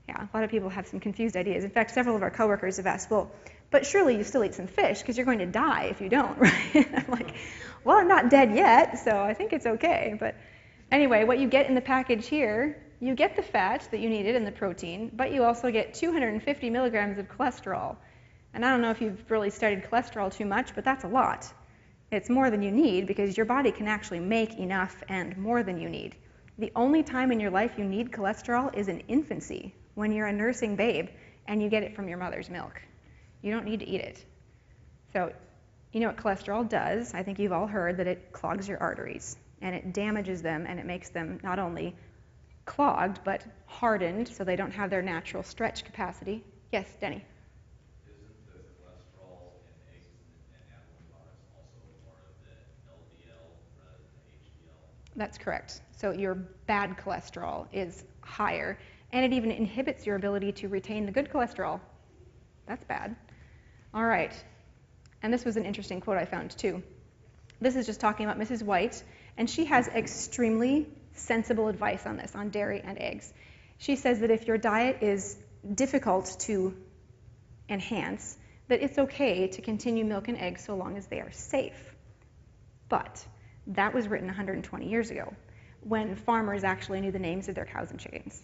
Yeah, a lot of people have some confused ideas. In fact, several of our coworkers have asked, well, but surely you still eat some fish because you're going to die if you don't, right? I'm like, well, I'm not dead yet, so I think it's okay. But anyway, what you get in the package here, you get the fat that you needed and the protein, but you also get 250 milligrams of cholesterol. And I don't know if you've really studied cholesterol too much, but that's a lot. It's more than you need because your body can actually make enough and more than you need. The only time in your life you need cholesterol is in infancy, when you're a nursing babe and you get it from your mother's milk. You don't need to eat it. So, you know what cholesterol does? I think you've all heard that it clogs your arteries, and it damages them, and it makes them not only clogged, but hardened, so they don't have their natural stretch capacity. Yes, Denny? Isn't the cholesterol in eggs and animal products also part of the LDL rather than the HDL? That's correct. So your bad cholesterol is higher, and it even inhibits your ability to retain the good cholesterol. That's bad. All right. And this was an interesting quote I found, too. This is just talking about Mrs. White, and she has extremely sensible advice on this, on dairy and eggs. She says that if your diet is difficult to enhance, that it's okay to continue milk and eggs so long as they are safe. But that was written 120 years ago, when farmers actually knew the names of their cows and chickens.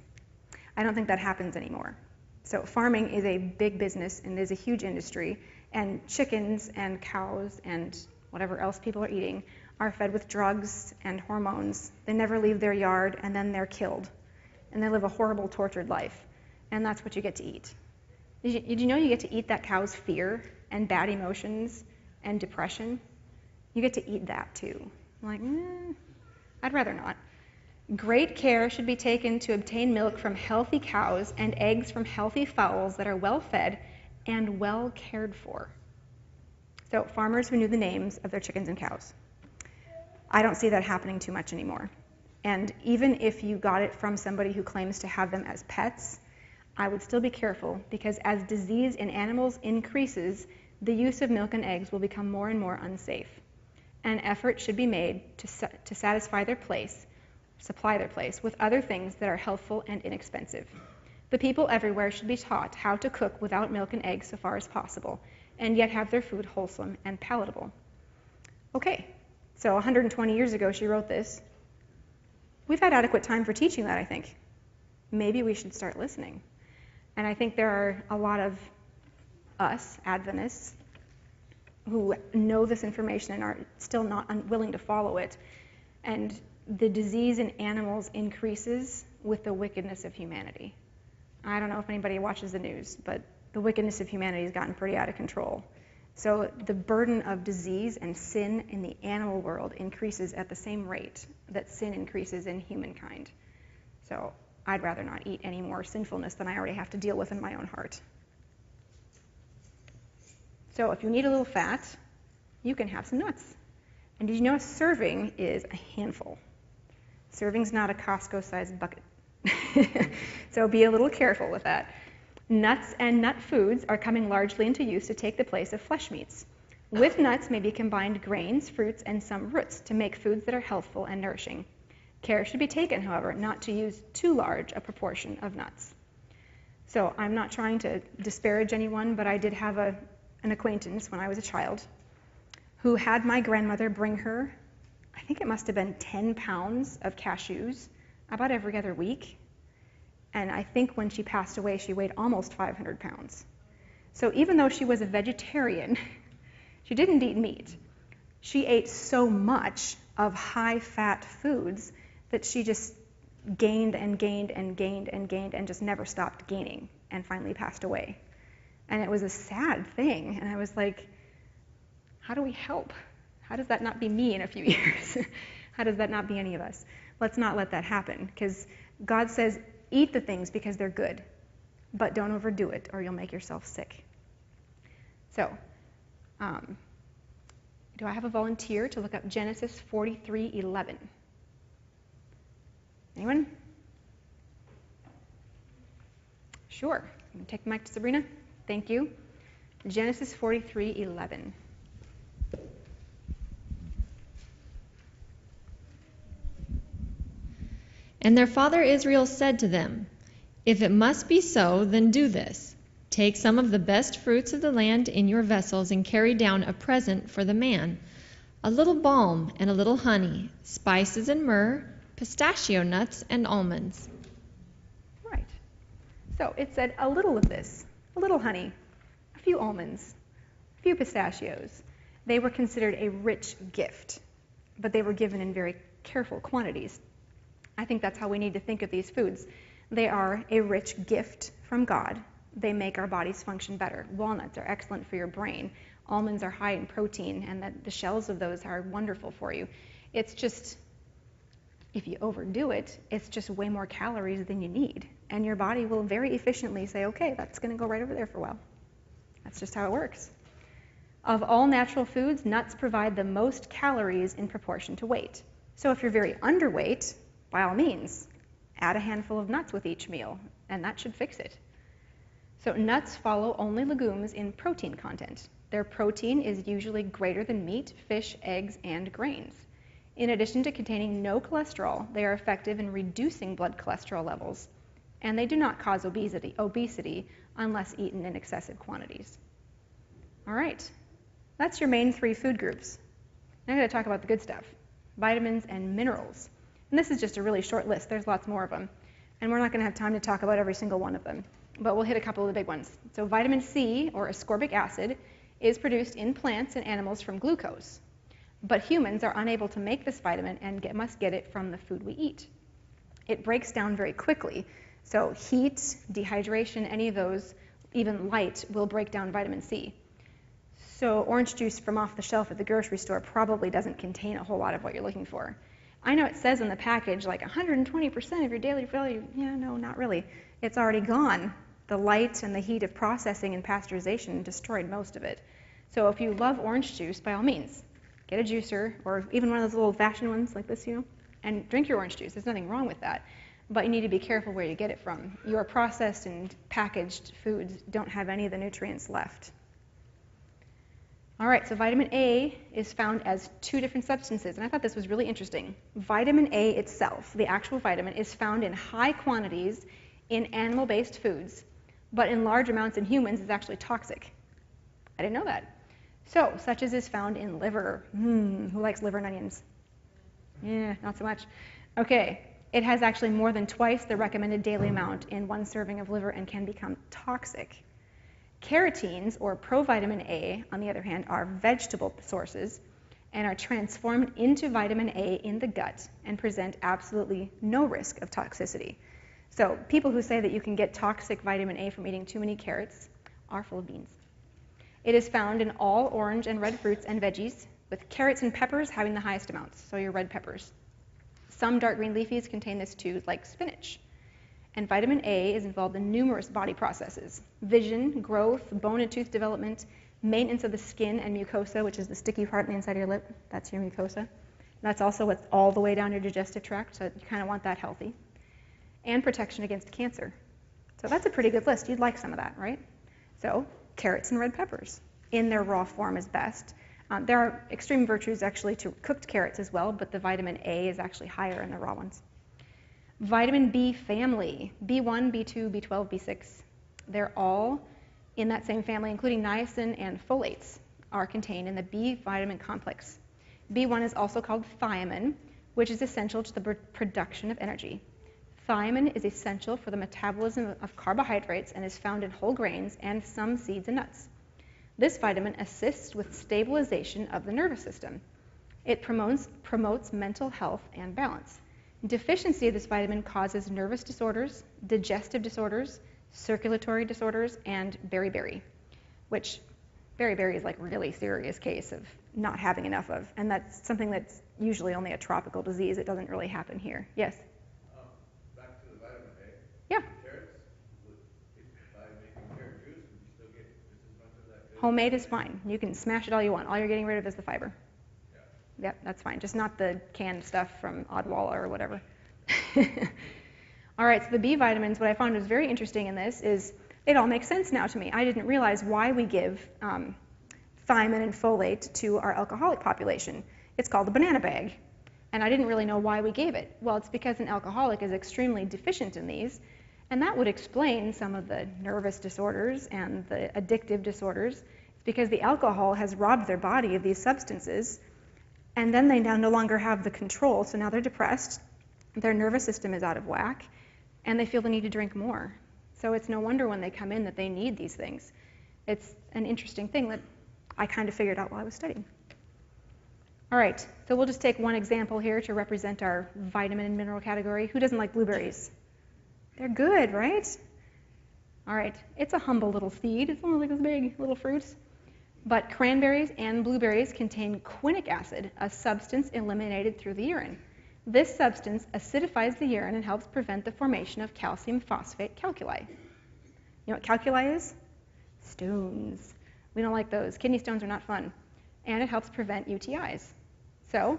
I don't think that happens anymore. So farming is a big business and is a huge industry, and chickens and cows and whatever else people are eating are fed with drugs and hormones. They never leave their yard, and then they're killed. And they live a horrible, tortured life. And that's what you get to eat. Did you know you get to eat that cow's fear and bad emotions and depression? You get to eat that too. I'm like, I'd rather not. Great care should be taken to obtain milk from healthy cows and eggs from healthy fowls that are well fed and well cared for. So farmers who knew the names of their chickens and cows. I don't see that happening too much anymore. And even if you got it from somebody who claims to have them as pets, I would still be careful, because as disease in animals increases, the use of milk and eggs will become more and more unsafe. An effort should be made to satisfy their place, supply their place with other things that are healthful and inexpensive. The people everywhere should be taught how to cook without milk and eggs so far as possible, and yet have their food wholesome and palatable. Okay, so 120 years ago she wrote this. We've had adequate time for teaching that, I think. Maybe we should start listening. And I think there are a lot of us, Adventists, who know this information and are still not willing to follow it. And the disease in animals increases with the wickedness of humanity. I don't know if anybody watches the news, but the wickedness of humanity has gotten pretty out of control. So the burden of disease and sin in the animal world increases at the same rate that sin increases in humankind. So I'd rather not eat any more sinfulness than I already have to deal with in my own heart. So if you need a little fat, you can have some nuts. And did you know a serving is a handful? Serving's not a Costco-sized bucket. So be a little careful with that. Nuts and nut foods are coming largely into use to take the place of flesh meats. With nuts may be combined grains, fruits, and some roots to make foods that are healthful and nourishing. Care should be taken, however, not to use too large a proportion of nuts. So I'm not trying to disparage anyone, but I did have an acquaintance when I was a child who had my grandmother bring her, I think it must have been 10 pounds of cashews about every other week. And I think when she passed away, she weighed almost 500 pounds. So even though she was a vegetarian, she didn't eat meat. She ate so much of high-fat foods that she just gained and gained and gained and gained and just never stopped gaining and finally passed away. And it was a sad thing. And I was like, how do we help? How does that not be me in a few years? How does that not be any of us? Let's not let that happen, because God says, eat the things because they're good, but don't overdo it or you'll make yourself sick. So, do I have a volunteer to look up Genesis 43:11? Anyone? Sure. You can take the mic to Sabrina. Thank you. Genesis 43:11. And their father Israel said to them, If it must be so, then do this. Take some of the best fruits of the land in your vessels and carry down a present for the man, a little balm and a little honey, spices and myrrh, pistachio nuts and almonds. Right. So it said a little of this, a little honey, a few almonds, a few pistachios. They were considered a rich gift, but they were given in very careful quantities. I think that's how we need to think of these foods. They are a rich gift from God. They make our bodies function better. Walnuts are excellent for your brain. Almonds are high in protein, and the shells of those are wonderful for you. It's just, if you overdo it, it's just way more calories than you need. And your body will very efficiently say, okay, that's going to go right over there for a while. That's just how it works. Of all natural foods, nuts provide the most calories in proportion to weight. So if you're very underweight, by all means, add a handful of nuts with each meal, and that should fix it. So nuts follow only legumes in protein content. Their protein is usually greater than meat, fish, eggs, and grains. In addition to containing no cholesterol, they are effective in reducing blood cholesterol levels, and they do not cause obesity unless eaten in excessive quantities. All right, that's your main three food groups. Now I'm going to talk about the good stuff, vitamins and minerals. And this is just a really short list. There's lots more of them. And we're not going to have time to talk about every single one of them. But we'll hit a couple of the big ones. So vitamin C, or ascorbic acid, is produced in plants and animals from glucose. But humans are unable to make this vitamin and must get it from the food we eat. It breaks down very quickly. So heat, dehydration, any of those, even light, will break down vitamin C. So orange juice from off the shelf at the grocery store probably doesn't contain a whole lot of what you're looking for. I know it says in the package like 120% of your daily value. Yeah, no, not really. It's already gone. The light and the heat of processing and pasteurization destroyed most of it. So if you love orange juice, by all means, get a juicer, or even one of those little old-fashioned ones like this, and drink your orange juice. There's nothing wrong with that. But you need to be careful where you get it from. Your processed and packaged foods don't have any of the nutrients left. All right, so vitamin A is found as two different substances, and I thought this was really interesting. Vitamin A itself, the actual vitamin, is found in high quantities in animal-based foods, but in large amounts in humans is actually toxic. I didn't know that. So, such as is found in liver. Who likes liver and onions? Yeah, not so much. Okay, it has actually more than twice the recommended daily amount in one serving of liver and can become toxic. Carotenes, or provitamin A, on the other hand, are vegetable sources and are transformed into vitamin A in the gut and present absolutely no risk of toxicity. So people who say that you can get toxic vitamin A from eating too many carrots are full of beans. It is found in all orange and red fruits and veggies, with carrots and peppers having the highest amounts, so your red peppers. Some dark green leafies contain this too, like spinach. And vitamin A is involved in numerous body processes: vision, growth, bone and tooth development, maintenance of the skin and mucosa, which is the sticky part on the inside of your lip. That's your mucosa. That's also what's all the way down your digestive tract, so you kind of want that healthy. And protection against cancer. So that's a pretty good list. You'd like some of that, right? So carrots and red peppers in their raw form is best. There are extreme virtues actually to cooked carrots as well, but the vitamin A is actually higher in the raw ones. Vitamin B family, B1, B2, B12, B6, they're all in that same family, including niacin and folates are contained in the B vitamin complex. B1 is also called thiamine, which is essential to the production of energy. Thiamine is essential for the metabolism of carbohydrates and is found in whole grains and some seeds and nuts. This vitamin assists with stabilization of the nervous system. It promotes mental health and balance. Deficiency of this vitamin causes nervous disorders, digestive disorders, circulatory disorders, and beriberi, which beriberi is like a really serious case of not having enough of, and that's something that's usually only a tropical disease. It doesn't really happen here. Yes? Back to the vitamin A. Yeah. Carrots, by making carrot juice, would you still get just as much of that good? Homemade is fine. You can smash it all you want. All you're getting rid of is the fiber. Yeah. Yep, that's fine. Just not the canned stuff from Odwalla or whatever. All right, so the B vitamins, what I found was very interesting in this is it all makes sense now to me. I didn't realize why we give thiamine and folate to our alcoholic population. It's called the banana bag, and I didn't really know why we gave it. Well, it's because an alcoholic is extremely deficient in these, and that would explain some of the nervous disorders and the addictive disorders. It's because the alcohol has robbed their body of these substances, and then they now no longer have the control, so now they're depressed, their nervous system is out of whack, and they feel the need to drink more. So it's no wonder when they come in that they need these things. It's an interesting thing that I kind of figured out while I was studying. All right, so we'll just take one example here to represent our vitamin and mineral category. Who doesn't like blueberries? They're good, right? All right, it's a humble little seed. It's only like this big little fruit. But cranberries and blueberries contain quinic acid, a substance eliminated through the urine. This substance acidifies the urine and helps prevent the formation of calcium phosphate calculi. You know what calculi is? Stones. We don't like those. Kidney stones are not fun. And it helps prevent UTIs. So,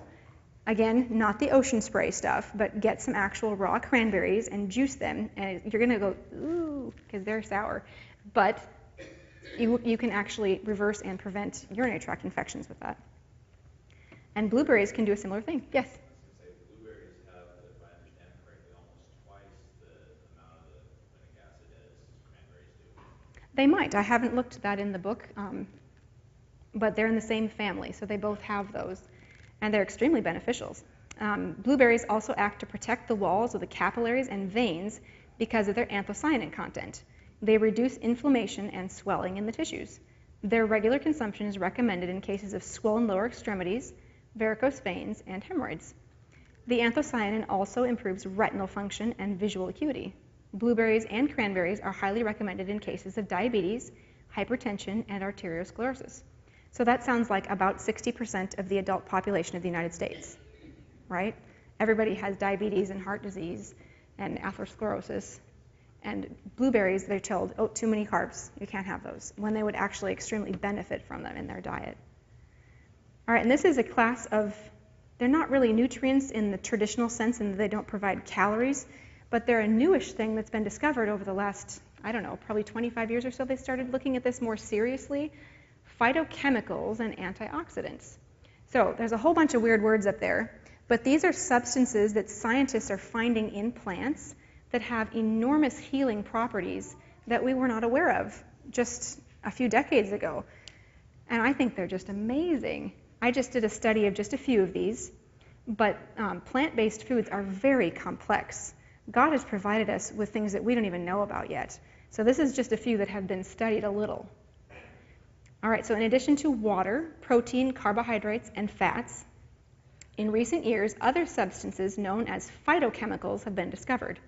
again, not the ocean spray stuff, but get some actual raw cranberries and juice them, and you're going to go, ooh, because they're sour. But you can actually reverse and prevent urinary tract infections with that. And blueberries can do a similar thing. Yes? Blueberries have, if I understand correctly, almost twice the amount of the quinic acid as cranberries do. They might. I haven't looked at that in the book, but they're in the same family, so they both have those, and they're extremely beneficial. Blueberries also act to protect the walls of the capillaries and veins because of their anthocyanin content. They reduce inflammation and swelling in the tissues. Their regular consumption is recommended in cases of swollen lower extremities, varicose veins, and hemorrhoids. The anthocyanin also improves retinal function and visual acuity. Blueberries and cranberries are highly recommended in cases of diabetes, hypertension, and arteriosclerosis. So that sounds like about 60% of the adult population of the United States, right? Everybody has diabetes and heart disease and atherosclerosis. And blueberries, they're told, oh, too many carbs, you can't have those, when they would actually extremely benefit from them in their diet. All right, and this is a class of, they're not really nutrients in the traditional sense in that they don't provide calories, but they're a newish thing that's been discovered over the last, I don't know, probably 25 years or so. They started looking at this more seriously, phytochemicals and antioxidants. So there's a whole bunch of weird words up there, but these are substances that scientists are finding in plants that have enormous healing properties that we were not aware of just a few decades ago. And I think they're just amazing. I just did a study of just a few of these, but plant-based foods are very complex. God has provided us with things that we don't even know about yet. So this is just a few that have been studied a little. All right, so in addition to water, protein, carbohydrates, and fats, in recent years, other substances known as phytochemicals have been discovered.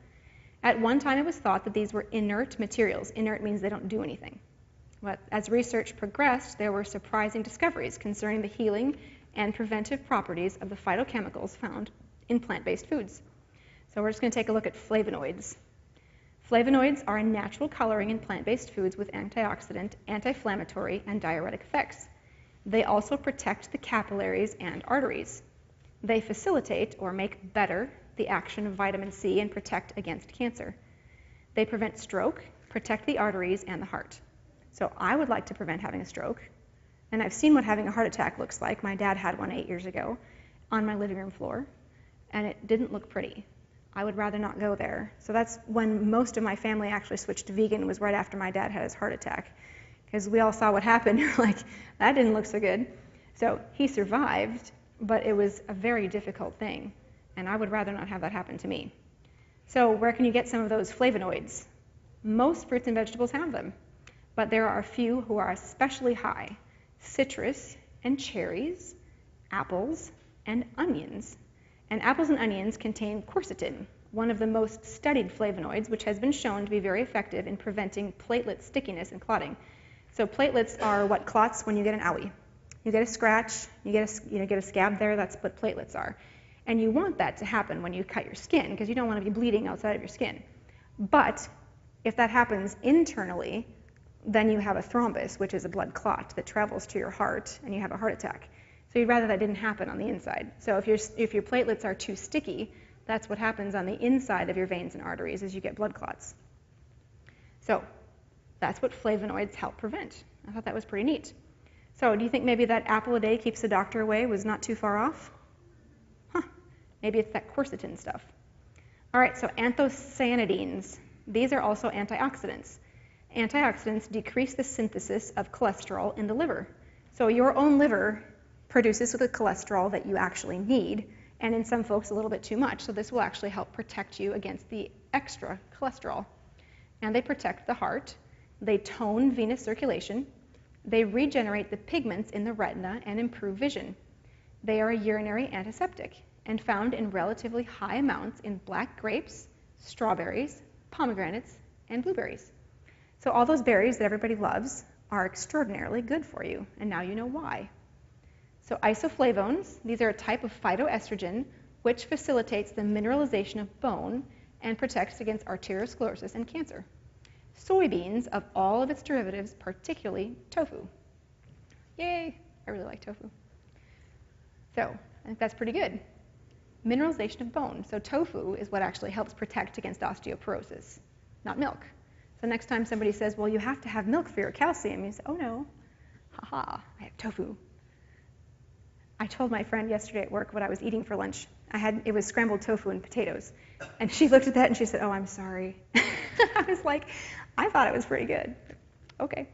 At one time, it was thought that these were inert materials. Inert means they don't do anything. But as research progressed, there were surprising discoveries concerning the healing and preventive properties of the phytochemicals found in plant-based foods. So we're just going to take a look at flavonoids. Flavonoids are a natural coloring in plant-based foods with antioxidant, anti-inflammatory, and diuretic effects. They also protect the capillaries and arteries. They facilitate or make better the action of vitamin C and protect against cancer. They prevent stroke, protect the arteries and the heart. So I would like to prevent having a stroke, and I've seen what having a heart attack looks like. My dad had one 8 years ago on my living room floor, and it didn't look pretty. I would rather not go there. So that's when most of my family actually switched to vegan, was right after my dad had his heart attack, because we all saw what happened. Like, that didn't look so good. So he survived, but it was a very difficult thing, and I would rather not have that happen to me. So where can you get some of those flavonoids? Most fruits and vegetables have them, but there are a few who are especially high: citrus and cherries, apples, and onions. And apples and onions contain quercetin, one of the most studied flavonoids, which has been shown to be very effective in preventing platelet stickiness and clotting. So platelets are what clots when you get an owie. You get a scratch, you get a scab there, that's what platelets are. And you want that to happen when you cut your skin, because you don't want to be bleeding outside of your skin. But if that happens internally, then you have a thrombus, which is a blood clot that travels to your heart, and you have a heart attack. So you'd rather that didn't happen on the inside. So if your platelets are too sticky, that's what happens on the inside of your veins and arteries, is you get blood clots. So that's what flavonoids help prevent. I thought that was pretty neat. So do you think maybe that apple a day keeps the doctor away was not too far off? Maybe it's that quercetin stuff. All right, so anthocyanidins. These are also antioxidants. Antioxidants decrease the synthesis of cholesterol in the liver. So your own liver produces the cholesterol that you actually need, and in some folks a little bit too much. So this will actually help protect you against the extra cholesterol. And they protect the heart. They tone venous circulation. They regenerate the pigments in the retina and improve vision. They are a urinary antiseptic and found in relatively high amounts in black grapes, strawberries, pomegranates, and blueberries. So all those berries that everybody loves are extraordinarily good for you, and now you know why. So isoflavones, these are a type of phytoestrogen which facilitates the mineralization of bone and protects against arteriosclerosis and cancer. Soybeans of all of its derivatives, particularly tofu. Yay, I really like tofu. So I think that's pretty good. Mineralization of bone. So tofu is what actually helps protect against osteoporosis, not milk. So next time somebody says, well, you have to have milk for your calcium, you say, oh no, haha, I have tofu. I told my friend yesterday at work what I was eating for lunch. It was scrambled tofu and potatoes. And she looked at that and she said, oh, I'm sorry. I was like, I thought it was pretty good. Okay.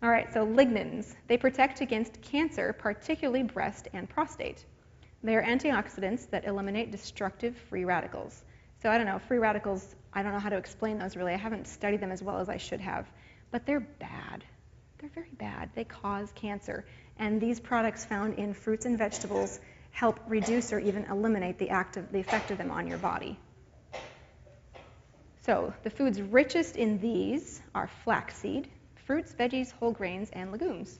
All right, so lignans. They protect against cancer, particularly breast and prostate. They are antioxidants that eliminate destructive free radicals. So I don't know, free radicals, I don't know how to explain those really. I haven't studied them as well as I should have. But they're bad. They're very bad. They cause cancer. And these products found in fruits and vegetables help reduce or even eliminate the effect of them on your body. So the foods richest in these are flaxseed, fruits, veggies, whole grains, and legumes.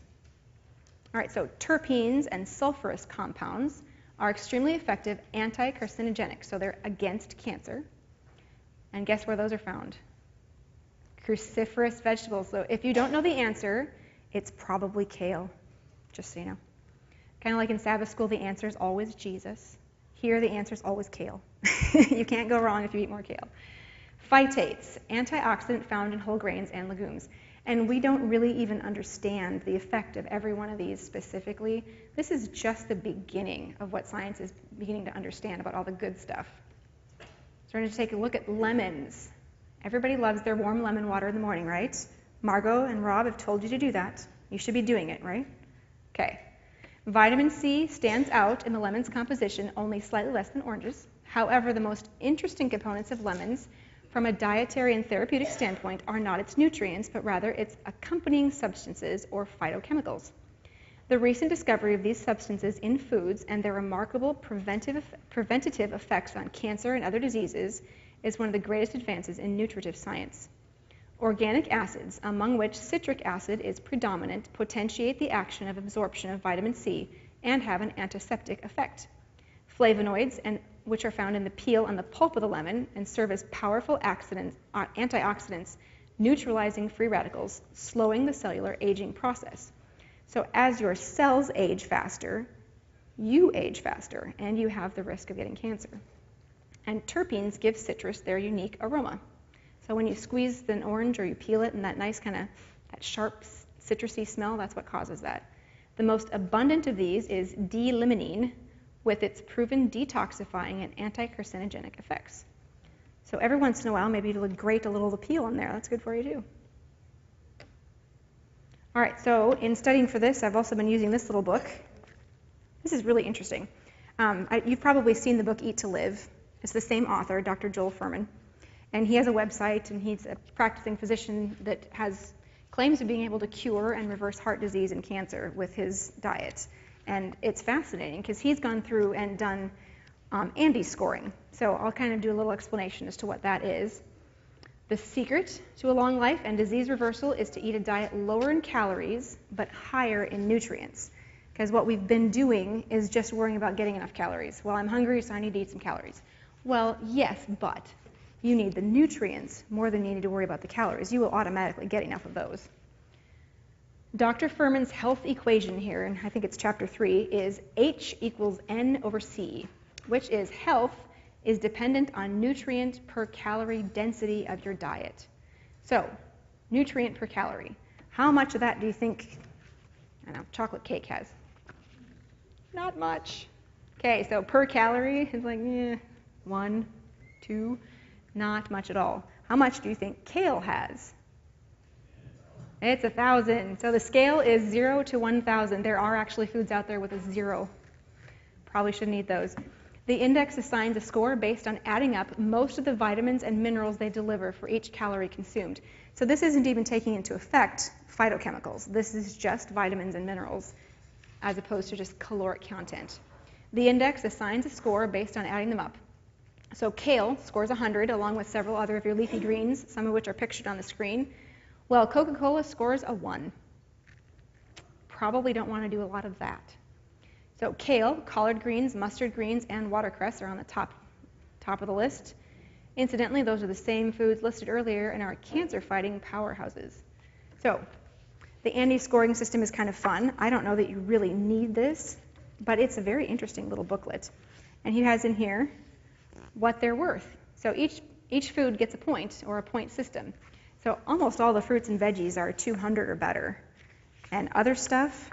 All right, so terpenes and sulfurous compounds are extremely effective anti-carcinogenic, so they're against cancer. And guess where those are found? Cruciferous vegetables. So if you don't know the answer, it's probably kale, just so you know. Kind of like in Sabbath school, the answer is always Jesus. Here, the answer is always kale. You can't go wrong if you eat more kale. Phytates, antioxidant found in whole grains and legumes. And we don't really even understand the effect of every one of these specifically. This is just the beginning of what science is beginning to understand about all the good stuff. So we're going to take a look at lemons. Everybody loves their warm lemon water in the morning, right? Margot and Rob have told you to do that. You should be doing it, right? Okay. Vitamin C stands out in the lemon's composition, only slightly less than oranges. However, the most interesting components of lemons from a dietary and therapeutic standpoint are not its nutrients, but rather its accompanying substances or phytochemicals. The recent discovery of these substances in foods and their remarkable preventative effects on cancer and other diseases is one of the greatest advances in nutritive science. Organic acids, among which citric acid is predominant, potentiate the action of absorption of vitamin C and have an antiseptic effect. Flavonoids, which are found in the peel and the pulp of the lemon and serve as powerful antioxidants, neutralizing free radicals, slowing the cellular aging process. So as your cells age faster, you age faster, and you have the risk of getting cancer. And terpenes give citrus their unique aroma. So when you squeeze an orange or you peel it and that nice kind of that sharp citrusy smell, that's what causes that. The most abundant of these is D-limonene, with its proven detoxifying and anti-carcinogenic effects. So every once in a while, maybe you'll grate a little of the peel in there. That's good for you too. All right, so in studying for this, I've also been using this little book. This is really interesting. You've probably seen the book Eat to Live. It's the same author, Dr. Joel Fuhrman. And he has a website, and he's a practicing physician that has claims of being able to cure and reverse heart disease and cancer with his diet. And it's fascinating because he's gone through and done Andy scoring. So I'll kind of do a little explanation as to what that is. The secret to a long life and disease reversal is to eat a diet lower in calories but higher in nutrients. Because what we've been doing is just worrying about getting enough calories. Well, I'm hungry, so I need to eat some calories. Well, yes, but you need the nutrients more than you need to worry about the calories. You will automatically get enough of those. Dr. Fuhrman's health equation here, and I think it's chapter 3, is H equals N over C, which is health is dependent on nutrient per calorie density of your diet. So, nutrient per calorie. How much of that do you think, I don't know, chocolate cake has? Not much. Okay, so per calorie is like 1, 2, not much at all. How much do you think kale has? It's 1,000. So the scale is 0 to 1,000. There are actually foods out there with a 0. Probably shouldn't eat those. The index assigns a score based on adding up most of the vitamins and minerals they deliver for each calorie consumed. So this isn't even taking into effect phytochemicals. This is just vitamins and minerals as opposed to just caloric content. The index assigns a score based on adding them up. So kale scores 100 along with several other of your leafy greens, some of which are pictured on the screen. Well, Coca-Cola scores a 1. Probably don't want to do a lot of that. So kale, collard greens, mustard greens, and watercress are on the top of the list. Incidentally, those are the same foods listed earlier in our cancer-fighting powerhouses. So the Andy scoring system is kind of fun. I don't know that you really need this, but it's a very interesting little booklet. And he has in here what they're worth. So each food gets a point, or a point system. So almost all the fruits and veggies are 200 or better. And other stuff,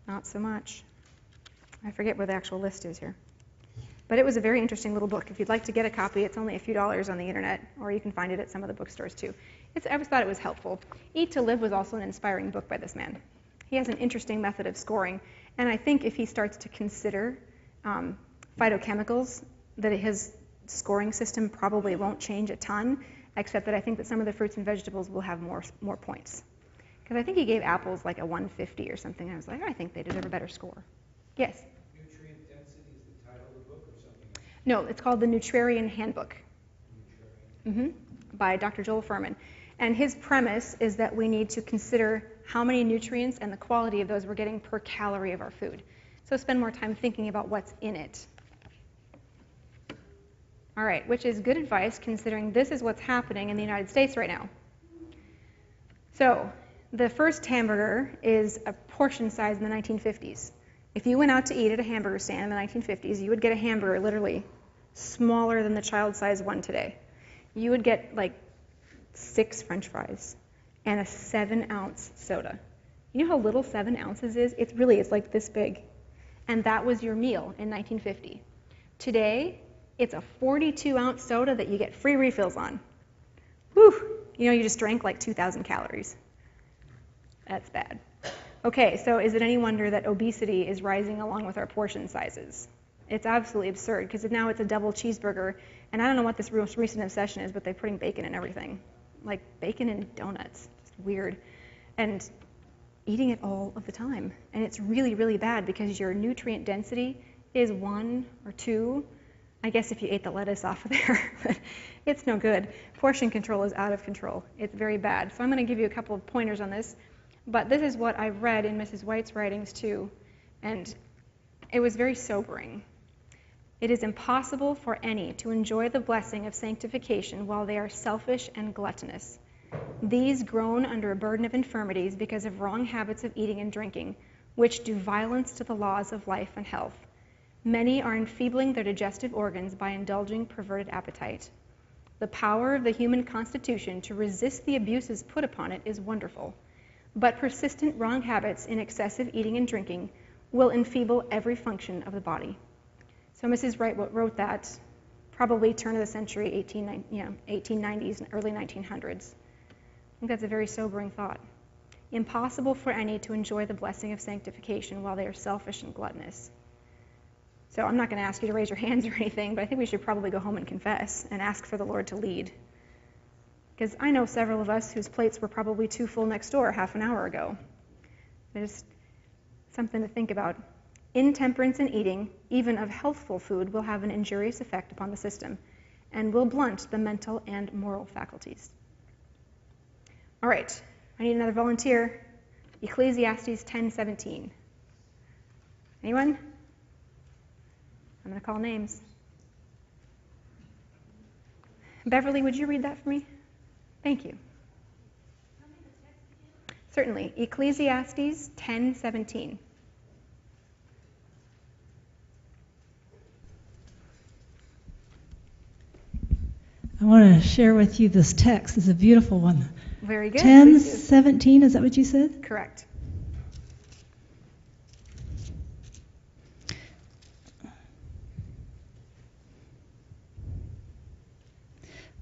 not so much. I forget where the actual list is here. But it was a very interesting little book. If you'd like to get a copy, it's only a few dollars on the internet, or you can find it at some of the bookstores too. I just thought it was helpful. Eat to Live was also an inspiring book by this man. He has an interesting method of scoring, and I think if he starts to consider phytochemicals, that his scoring system probably won't change a ton, except that I think that some of the fruits and vegetables will have more points. Because I think he gave apples like a 150 or something, and I was like, I think they deserve a better score. Yes? Nutrient density is the title of the book or something else? No, it's called the Nutrarian Handbook. By Dr. Joel Fuhrman. And his premise is that we need to consider how many nutrients and the quality of those we're getting per calorie of our food. So spend more time thinking about what's in it. All right, which is good advice considering this is what's happening in the United States right now. So the first hamburger is a portion size in the 1950s. If you went out to eat at a hamburger stand in the 1950s, you would get a hamburger literally smaller than the child-sized one today. You would get like 6 French fries and a 7-ounce soda. You know how little 7 ounces is? It's like this big. And that was your meal in 1950. Today, it's a 42-ounce soda that you get free refills on. Whew! You just drank like 2,000 calories. That's bad. Okay, so is it any wonder that obesity is rising along with our portion sizes? It's absolutely absurd because now it's a double cheeseburger, and I don't know what this most recent obsession is, but they're putting bacon in everything. Like bacon in donuts. Just weird. And eating it all of the time. And it's really, really bad because your nutrient density is 1 or 2. I guess if you ate the lettuce off of there, but It's no good. Portion control is out of control. It's very bad. So I'm going to give you a couple of pointers on this. But this is what I read in Mrs. White's writings too, and it was very sobering. It is impossible for any to enjoy the blessing of sanctification while they are selfish and gluttonous. These groan under a burden of infirmities because of wrong habits of eating and drinking, which do violence to the laws of life and health. Many are enfeebling their digestive organs by indulging perverted appetite. The power of the human constitution to resist the abuses put upon it is wonderful, but persistent wrong habits in excessive eating and drinking will enfeeble every function of the body. So Mrs. Wright wrote that probably turn of the century, 1890s and early 1900s. I think that's a very sobering thought. Impossible for any to enjoy the blessing of sanctification while they are selfish and gluttonous. So I'm not going to ask you to raise your hands or anything, but I think we should probably go home and confess and ask for the Lord to lead. Because I know several of us whose plates were probably too full next door half an hour ago. There's something to think about. Intemperance in eating, even of healthful food, will have an injurious effect upon the system and will blunt the mental and moral faculties. All right, I need another volunteer. Ecclesiastes 10:17. Anyone? I'm going to call names. Beverly, would you read that for me? Thank you. Certainly. Ecclesiastes 10:17. I want to share with you this text. It's a beautiful one. Very good. 10:17, is that what you said? Correct.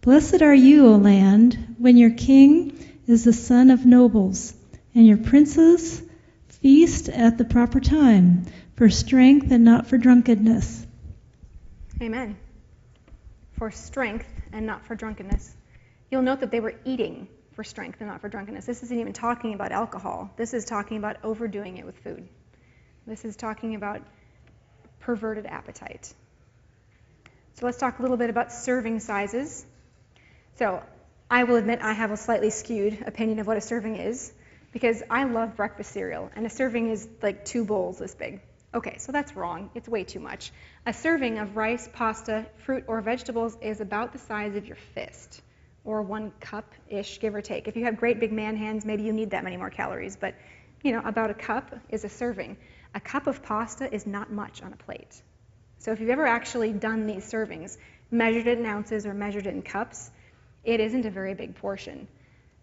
Blessed are you, O land, when your king is the son of nobles, and your princes feast at the proper time, for strength and not for drunkenness. Amen. For strength and not for drunkenness. You'll note that they were eating for strength and not for drunkenness. This isn't even talking about alcohol. This is talking about overdoing it with food. This is talking about perverted appetite. So let's talk a little bit about serving sizes. So I will admit I have a slightly skewed opinion of what a serving is, because I love breakfast cereal, and a serving is like 2 bowls this big. Okay, so that's wrong. It's way too much. A serving of rice, pasta, fruit, or vegetables is about the size of your fist, or 1 cup-ish, give or take. If you have great big man hands, maybe you need that many more calories, but about a cup is a serving. A cup of pasta is not much on a plate. So if you've ever actually done these servings, measured it in ounces or measured it in cups, it isn't a very big portion.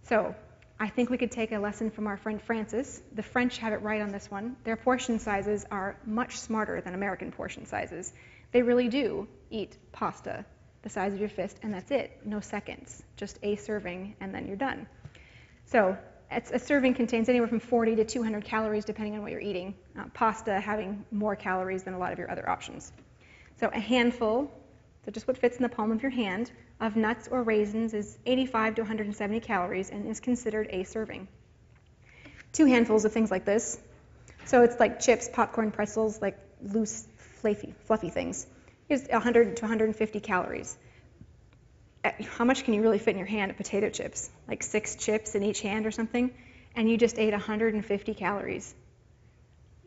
So I think we could take a lesson from our friend Francis. The French have it right on this one. Their portion sizes are much smarter than American portion sizes. They really do eat pasta the size of your fist, and that's it. No seconds. Just a serving, and then you're done. So a serving contains anywhere from 40 to 200 calories, depending on what you're eating. Pasta having more calories than a lot of your other options. So a handful, so just what fits in the palm of your hand, of nuts or raisins is 85 to 170 calories and is considered a serving. 2 handfuls of things like this. So it's like chips, popcorn, pretzels, like loose, fluffy things. Is 100 to 150 calories. How much can you really fit in your hand of potato chips? Like 6 chips in each hand or something? And you just ate 150 calories.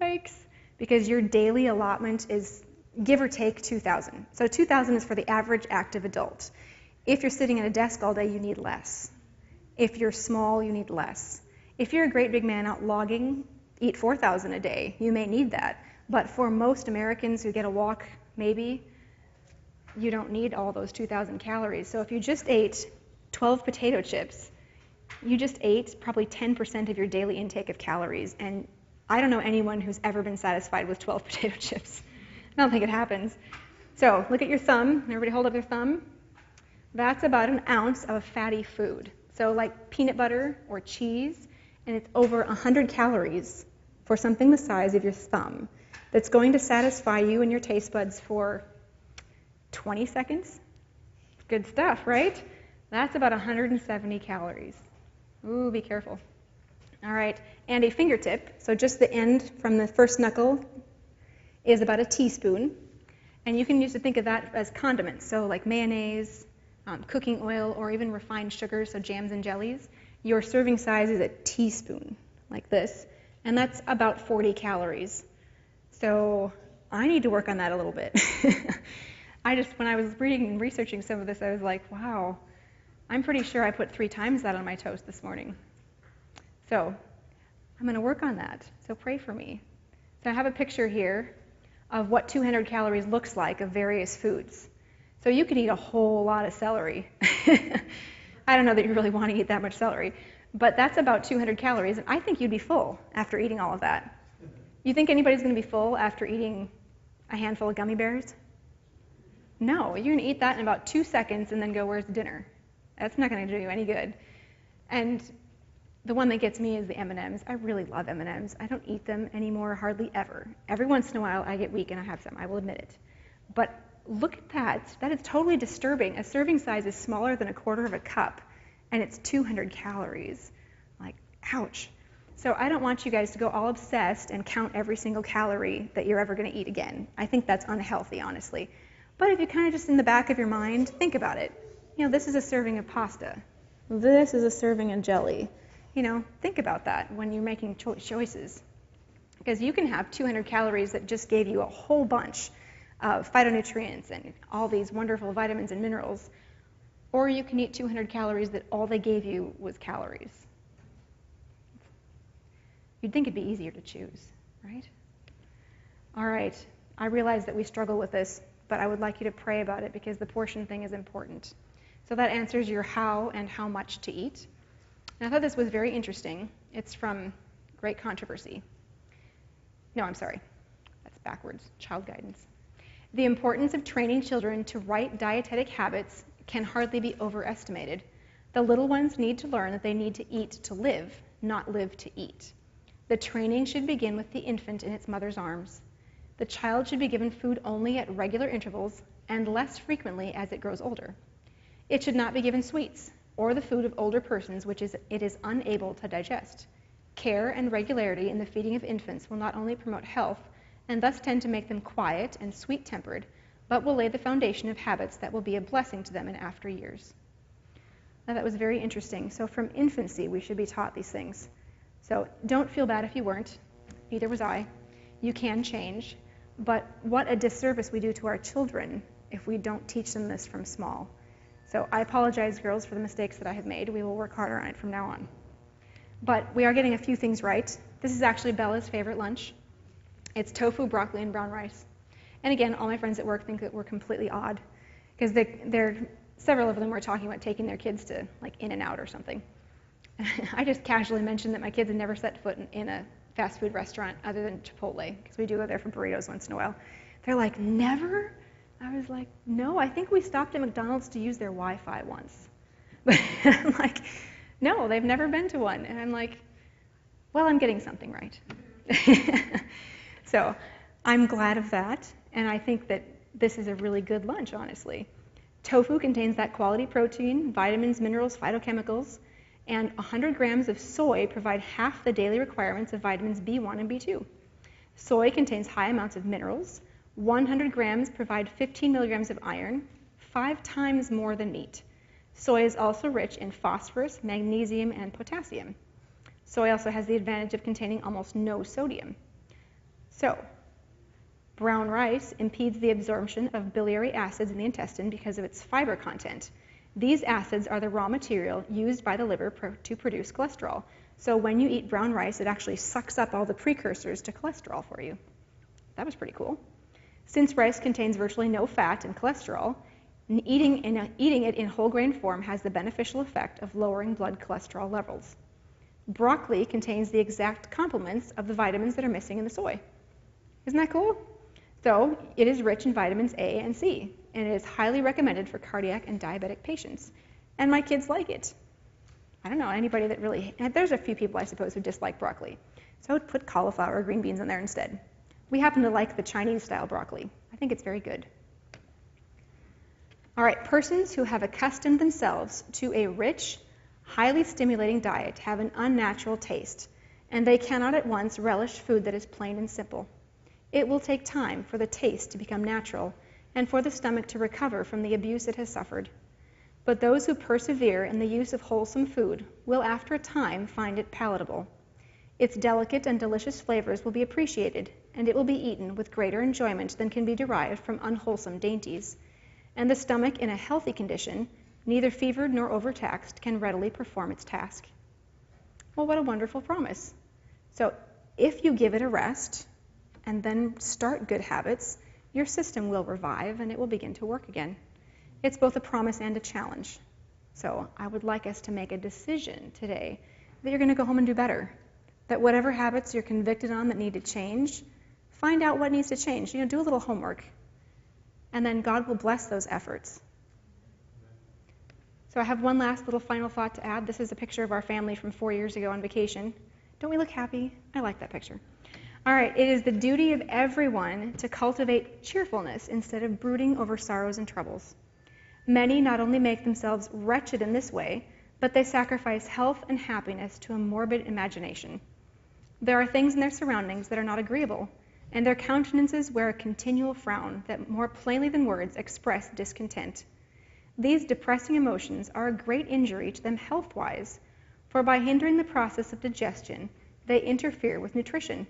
Yikes. Because your daily allotment is, give or take, 2,000. So 2,000 is for the average active adult. If you're sitting at a desk all day, you need less. If you're small, you need less. If you're a great big man out logging, eat 4,000 a day. You may need that. But for most Americans who get a walk, maybe, you don't need all those 2,000 calories. So if you just ate 12 potato chips, you just ate probably 10% of your daily intake of calories. And I don't know anyone who's ever been satisfied with 12 potato chips. I don't think it happens. So look at your thumb. Everybody hold up their thumb. That's about an ounce of a fatty food. So like peanut butter or cheese, and it's over 100 calories for something the size of your thumb that's going to satisfy you and your taste buds for 20 seconds. Good stuff, right? That's about 170 calories. Ooh, be careful. All right, and a fingertip, so just the end from the first knuckle is about a teaspoon. And you can use to think of that as condiments, so like mayonnaise, cooking oil, or even refined sugars, so jams and jellies, your serving size is a teaspoon, like this, and that's about 40 calories. So I need to work on that a little bit. When I was reading and researching some of this, I was like, wow, I'm pretty sure I put 3 times that on my toast this morning. So I'm going to work on that. So pray for me. So I have a picture here of what 200 calories looks like of various foods. So you could eat a whole lot of celery. I don't know that you really want to eat that much celery, but that's about 200 calories, and I think you'd be full after eating all of that. You think anybody's going to be full after eating a handful of gummy bears? No, you're going to eat that in about 2 seconds and then go, where's dinner? That's not going to do you any good. And the one that gets me is the M&Ms. I really love M&Ms. I don't eat them anymore, hardly ever. Every once in a while I get weak and I have some, I will admit it. But look at that. That is totally disturbing. A serving size is smaller than a quarter of a cup, and it's 200 calories. Like, ouch. So I don't want you guys to go all obsessed and count every single calorie that you're ever going to eat again. I think that's unhealthy, honestly. But if you kind of just in the back of your mind, think about it. You know, this is a serving of pasta. This is a serving of jelly. You know, think about that when you're making choices. Because you can have 200 calories that just gave you a whole bunch of phytonutrients and all these wonderful vitamins and minerals. Or you can eat 200 calories that all they gave you was calories. You'd think it'd be easier to choose, right? All right, I realize that we struggle with this, but I would like you to pray about it because the portion thing is important. So that answers your how and how much to eat. And I thought this was very interesting. It's from Great Controversy. No, I'm sorry. That's backwards. Child Guidance. The importance of training children to right dietetic habits can hardly be overestimated. The little ones need to learn that they need to eat to live, not live to eat. The training should begin with the infant in its mother's arms. The child should be given food only at regular intervals and less frequently as it grows older. It should not be given sweets or the food of older persons which it is unable to digest. Care and regularity in the feeding of infants will not only promote health and thus tend to make them quiet and sweet-tempered, but will lay the foundation of habits that will be a blessing to them in after years. Now that was very interesting. So from infancy, we should be taught these things. So don't feel bad if you weren't. Neither was I. You can change. But what a disservice we do to our children if we don't teach them this from small. So I apologize, girls, for the mistakes that I have made. We will work harder on it from now on. But we are getting a few things right. This is actually Bella's favorite lunch. It's tofu, broccoli, and brown rice. And again, all my friends at work think that we're completely odd because several of them were talking about taking their kids to like In-N-Out or something. I just casually mentioned that my kids had never set foot in a fast food restaurant other than Chipotle because we do go there for burritos once in a while. They're like, never? I was like, no, I think we stopped at McDonald's to use their Wi-Fi once. But I'm like, no, they've never been to one. And I'm like, well, I'm getting something right. So I'm glad of that, and I think that this is a really good lunch, honestly. Tofu contains that quality protein, vitamins, minerals, phytochemicals, and 100 grams of soy provide half the daily requirements of vitamins B1 and B2. Soy contains high amounts of minerals. 100 grams provide 15 milligrams of iron, 5 times more than meat. Soy is also rich in phosphorus, magnesium, and potassium. Soy also has the advantage of containing almost no sodium. So, brown rice impedes the absorption of biliary acids in the intestine because of its fiber content. These acids are the raw material used by the liver to produce cholesterol. So when you eat brown rice, it actually sucks up all the precursors to cholesterol for you. That was pretty cool. Since rice contains virtually no fat and cholesterol, eating it in whole grain form has the beneficial effect of lowering blood cholesterol levels. Broccoli contains the exact complements of the vitamins that are missing in the soy. Isn't that cool? So it is rich in vitamins A and C, and it is highly recommended for cardiac and diabetic patients. And my kids like it. I don't know anybody that really, there's a few people I suppose who dislike broccoli. So I would put cauliflower or green beans in there instead. We happen to like the Chinese style broccoli. I think it's very good. All right, persons who have accustomed themselves to a rich, highly stimulating diet have an unnatural taste, and they cannot at once relish food that is plain and simple. It will take time for the taste to become natural and for the stomach to recover from the abuse it has suffered. But those who persevere in the use of wholesome food will after a time find it palatable. Its delicate and delicious flavors will be appreciated, and it will be eaten with greater enjoyment than can be derived from unwholesome dainties. And the stomach in a healthy condition, neither fevered nor overtaxed, can readily perform its task. Well, what a wonderful promise. So if you give it a rest and then start good habits, your system will revive and it will begin to work again. It's both a promise and a challenge. So I would like us to make a decision today that you're going to go home and do better. That whatever habits you're convicted on that need to change, find out what needs to change. Do a little homework. And then God will bless those efforts. So I have one last little final thought to add. This is a picture of our family from 4 years ago on vacation. Don't we look happy? I like that picture. All right, it is the duty of everyone to cultivate cheerfulness instead of brooding over sorrows and troubles. Many not only make themselves wretched in this way, but they sacrifice health and happiness to a morbid imagination. There are things in their surroundings that are not agreeable, and their countenances wear a continual frown that more plainly than words express discontent. These depressing emotions are a great injury to them health-wise, for by hindering the process of digestion, they interfere with nutrition.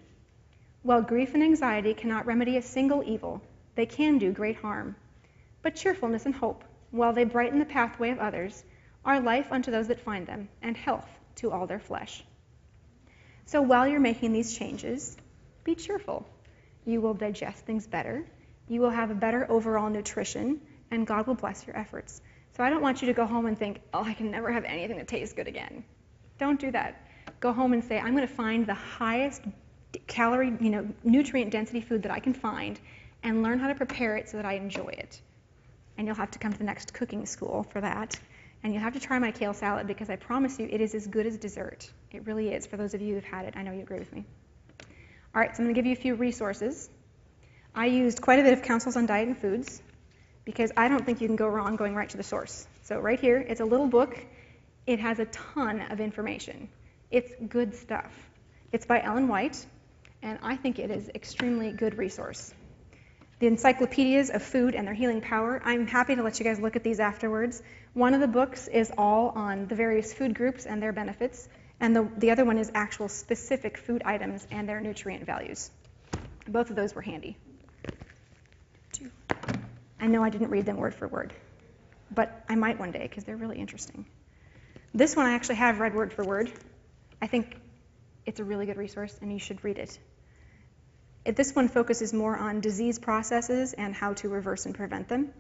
While grief and anxiety cannot remedy a single evil, they can do great harm. But cheerfulness and hope, while they brighten the pathway of others, are life unto those that find them, and health to all their flesh. So while you're making these changes, be cheerful. You will digest things better, you will have a better overall nutrition, and God will bless your efforts. So I don't want you to go home and think, oh, I can never have anything that tastes good again. Don't do that. Go home and say, I'm going to find the highest calorie, nutrient density food that I can find and learn how to prepare it so that I enjoy it. And you'll have to come to the next cooking school for that. And you'll have to try my kale salad because I promise you it is as good as dessert. It really is. For those of you who've had it, I know you agree with me. All right, so I'm going to give you a few resources. I used quite a bit of Counsels on Diet and Foods because I don't think you can go wrong going right to the source. So right here, it's a little book. It has a ton of information. It's good stuff. It's by Ellen White, and I think it is an extremely good resource. The Encyclopedias of Food and Their Healing Power. I'm happy to let you guys look at these afterwards. One of the books is all on the various food groups and their benefits, and the other one is actual specific food items and their nutrient values. Both of those were handy. I know I didn't read them word for word, but I might one day because they're really interesting. This one I actually have read word for word. I think it's a really good resource and you should read it. This one focuses more on disease processes and how to reverse and prevent them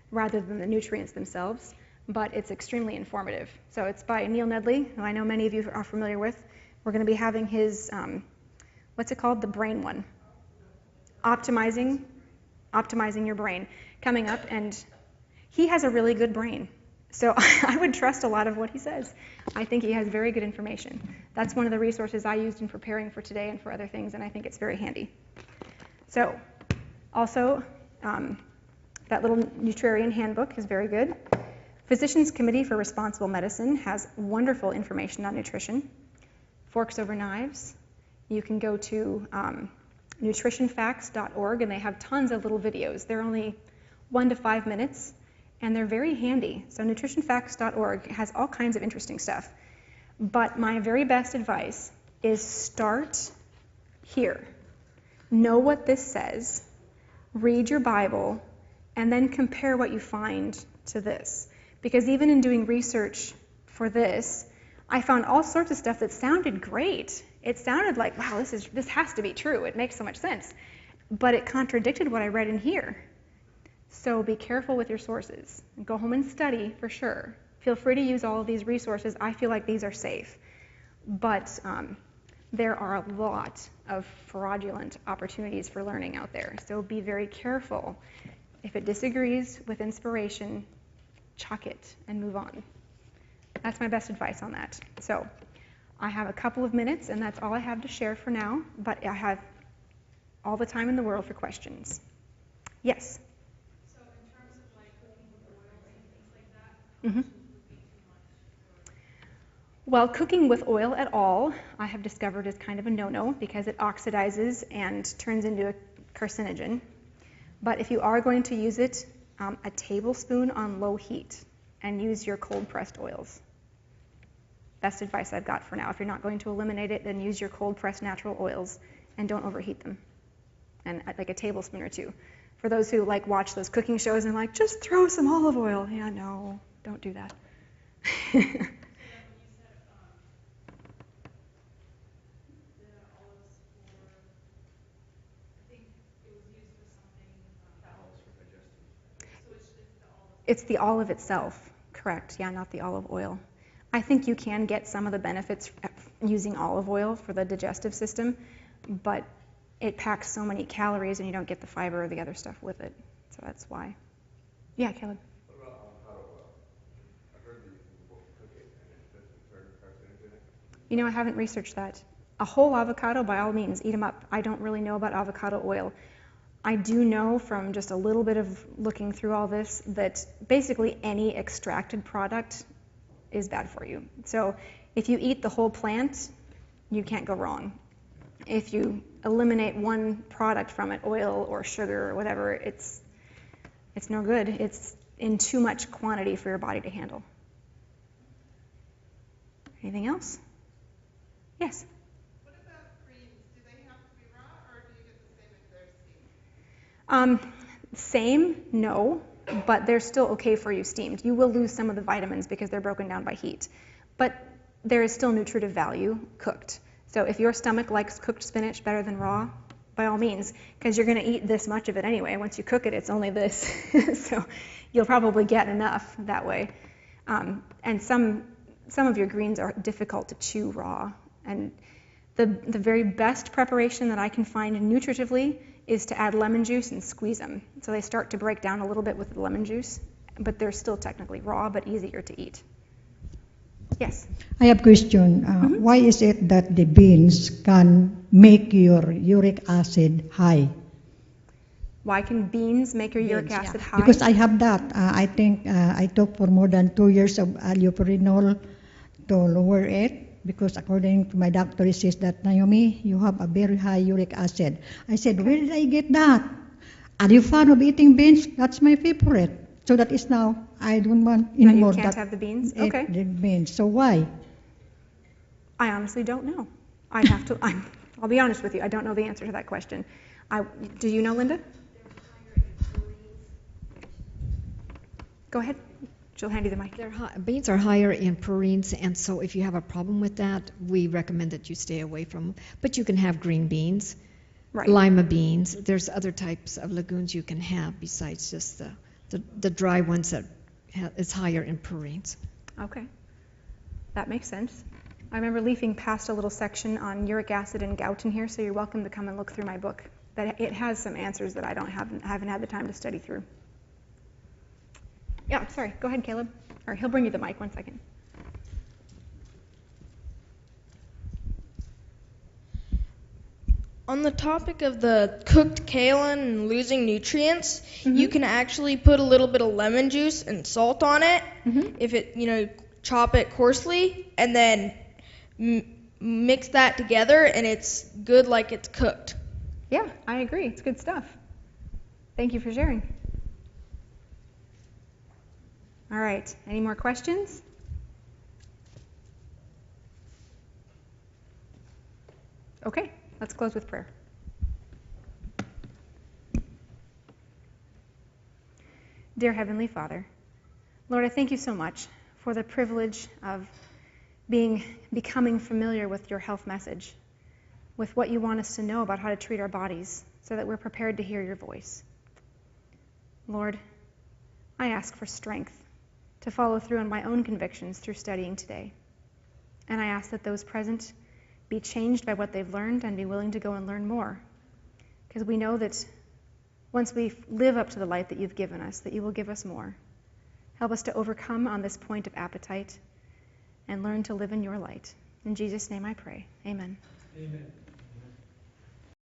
rather than the nutrients themselves, but it's extremely informative. So it's by Neil Nedley, who I know many of you are familiar with. We're going to be having his, what's it called? The brain one. Optimizing your brain coming up, and he has a really good brain. So I would trust a lot of what he says. I think he has very good information. That's one of the resources I used in preparing for today and for other things, and I think it's very handy. So also, that little Nutrarian handbook is very good. Physicians Committee for Responsible Medicine has wonderful information on nutrition. Forks Over Knives. You can go to nutritionfacts.org, and they have tons of little videos. They're only 1 to 5 minutes, and they're very handy. So nutritionfacts.org has all kinds of interesting stuff. But my very best advice is start here. Know what this says, read your Bible, and then compare what you find to this. Because even in doing research for this, I found all sorts of stuff that sounded great. It sounded like, wow, this has to be true. It makes so much sense. But it contradicted what I read in here. So be careful with your sources. Go home and study for sure. Feel free to use all of these resources. I feel like these are safe. But there are a lot of fraudulent opportunities for learning out there. So be very careful. If it disagrees with inspiration, chuck it and move on. That's my best advice on that. So I have a couple of minutes, and that's all I have to share for now, but I have all the time in the world for questions. Yes? So in terms of like cooking with oil and things like that, Mm-hmm. would be too much? Well, cooking with oil at all, I have discovered is kind of a no-no because it oxidizes and turns into a carcinogen. But if you are going to use it, a tablespoon on low heat, and use your cold-pressed oils. Best advice I've got for now. If you're not going to eliminate it, then use your cold-pressed natural oils and don't overheat them. And like a tablespoon or two. For those who like watch those cooking shows and like, just throw some olive oil. Yeah, no, don't do that. It's the olive itself, correct? Yeah, not the olive oil. I think you can get some of the benefits using olive oil for the digestive system, but it packs so many calories and you don't get the fiber or the other stuff with it. So that's why. Yeah, Caleb. What about avocado oil? I heard that you can cook it and it doesn't turn carcinogenic. You know, I haven't researched that. A whole avocado, by all means, eat them up. I don't really know about avocado oil. I do know from just a little bit of looking through all this that basically any extracted product is bad for you. So if you eat the whole plant, you can't go wrong. If you eliminate one product from it, oil or sugar or whatever, it's no good. It's in too much quantity for your body to handle. Anything else? Yes? What about greens? Do they have to be raw, or do you get the same if they're steamed? Same, no, but they're still okay for you steamed. You will lose some of the vitamins because they're broken down by heat. But there is still nutritive value cooked. So if your stomach likes cooked spinach better than raw, by all means, because you're going to eat this much of it anyway. Once you cook it, it's only this. So you'll probably get enough that way. And some of your greens are difficult to chew raw. And the very best preparation that I can find nutritively is to add lemon juice and squeeze them. So they start to break down a little bit with the lemon juice, but they're still technically raw, but easier to eat. Yes? I have a question. Why is it that the beans can make your uric acid high? Why can beans make your uric acid high? Because I have that. I think I took for more than 2 years of allopurinol to lower it. Because according to my doctor, he says that, Naomi, you have a very high uric acid. I said, where did I get that? Are you fond of eating beans? That's my favorite. So that is now, I don't want anymore. You can't have the beans? Okay. The beans. So why? I honestly don't know. I'd have to, I'll be honest with you, I don't know the answer to that question. Do you know, Linda? Go ahead. She'll hand you the mic. Beans are higher in purines, and so if you have a problem with that, we recommend that you stay away from them. But you can have green beans, right. Lima beans. There's other types of legumes you can have besides just the dry ones that is higher in purines. Okay, that makes sense. I remember leafing past a little section on uric acid and gout in here, so you're welcome to come and look through my book. It has some answers that I haven't had the time to study through. Yeah, sorry. Go ahead, Caleb. Or he'll bring you the mic. 1 second. On the topic of the cooked kale and losing nutrients, you can actually put a little bit of lemon juice and salt on it. If it, chop it coarsely, and then mix that together, and it's good like it's cooked. Yeah, I agree. It's good stuff. Thank you for sharing. All right, any more questions? Okay, let's close with prayer. Dear Heavenly Father, Lord, I thank you so much for the privilege of becoming familiar with your health message, with what you want us to know about how to treat our bodies so that we're prepared to hear your voice. Lord, I ask for strength to follow through on my own convictions through studying today. And I ask that those present be changed by what they've learned and be willing to go and learn more. Because we know that once we live up to the light that you've given us, that you will give us more. Help us to overcome on this point of appetite and learn to live in your light. In Jesus' name I pray. Amen. Amen.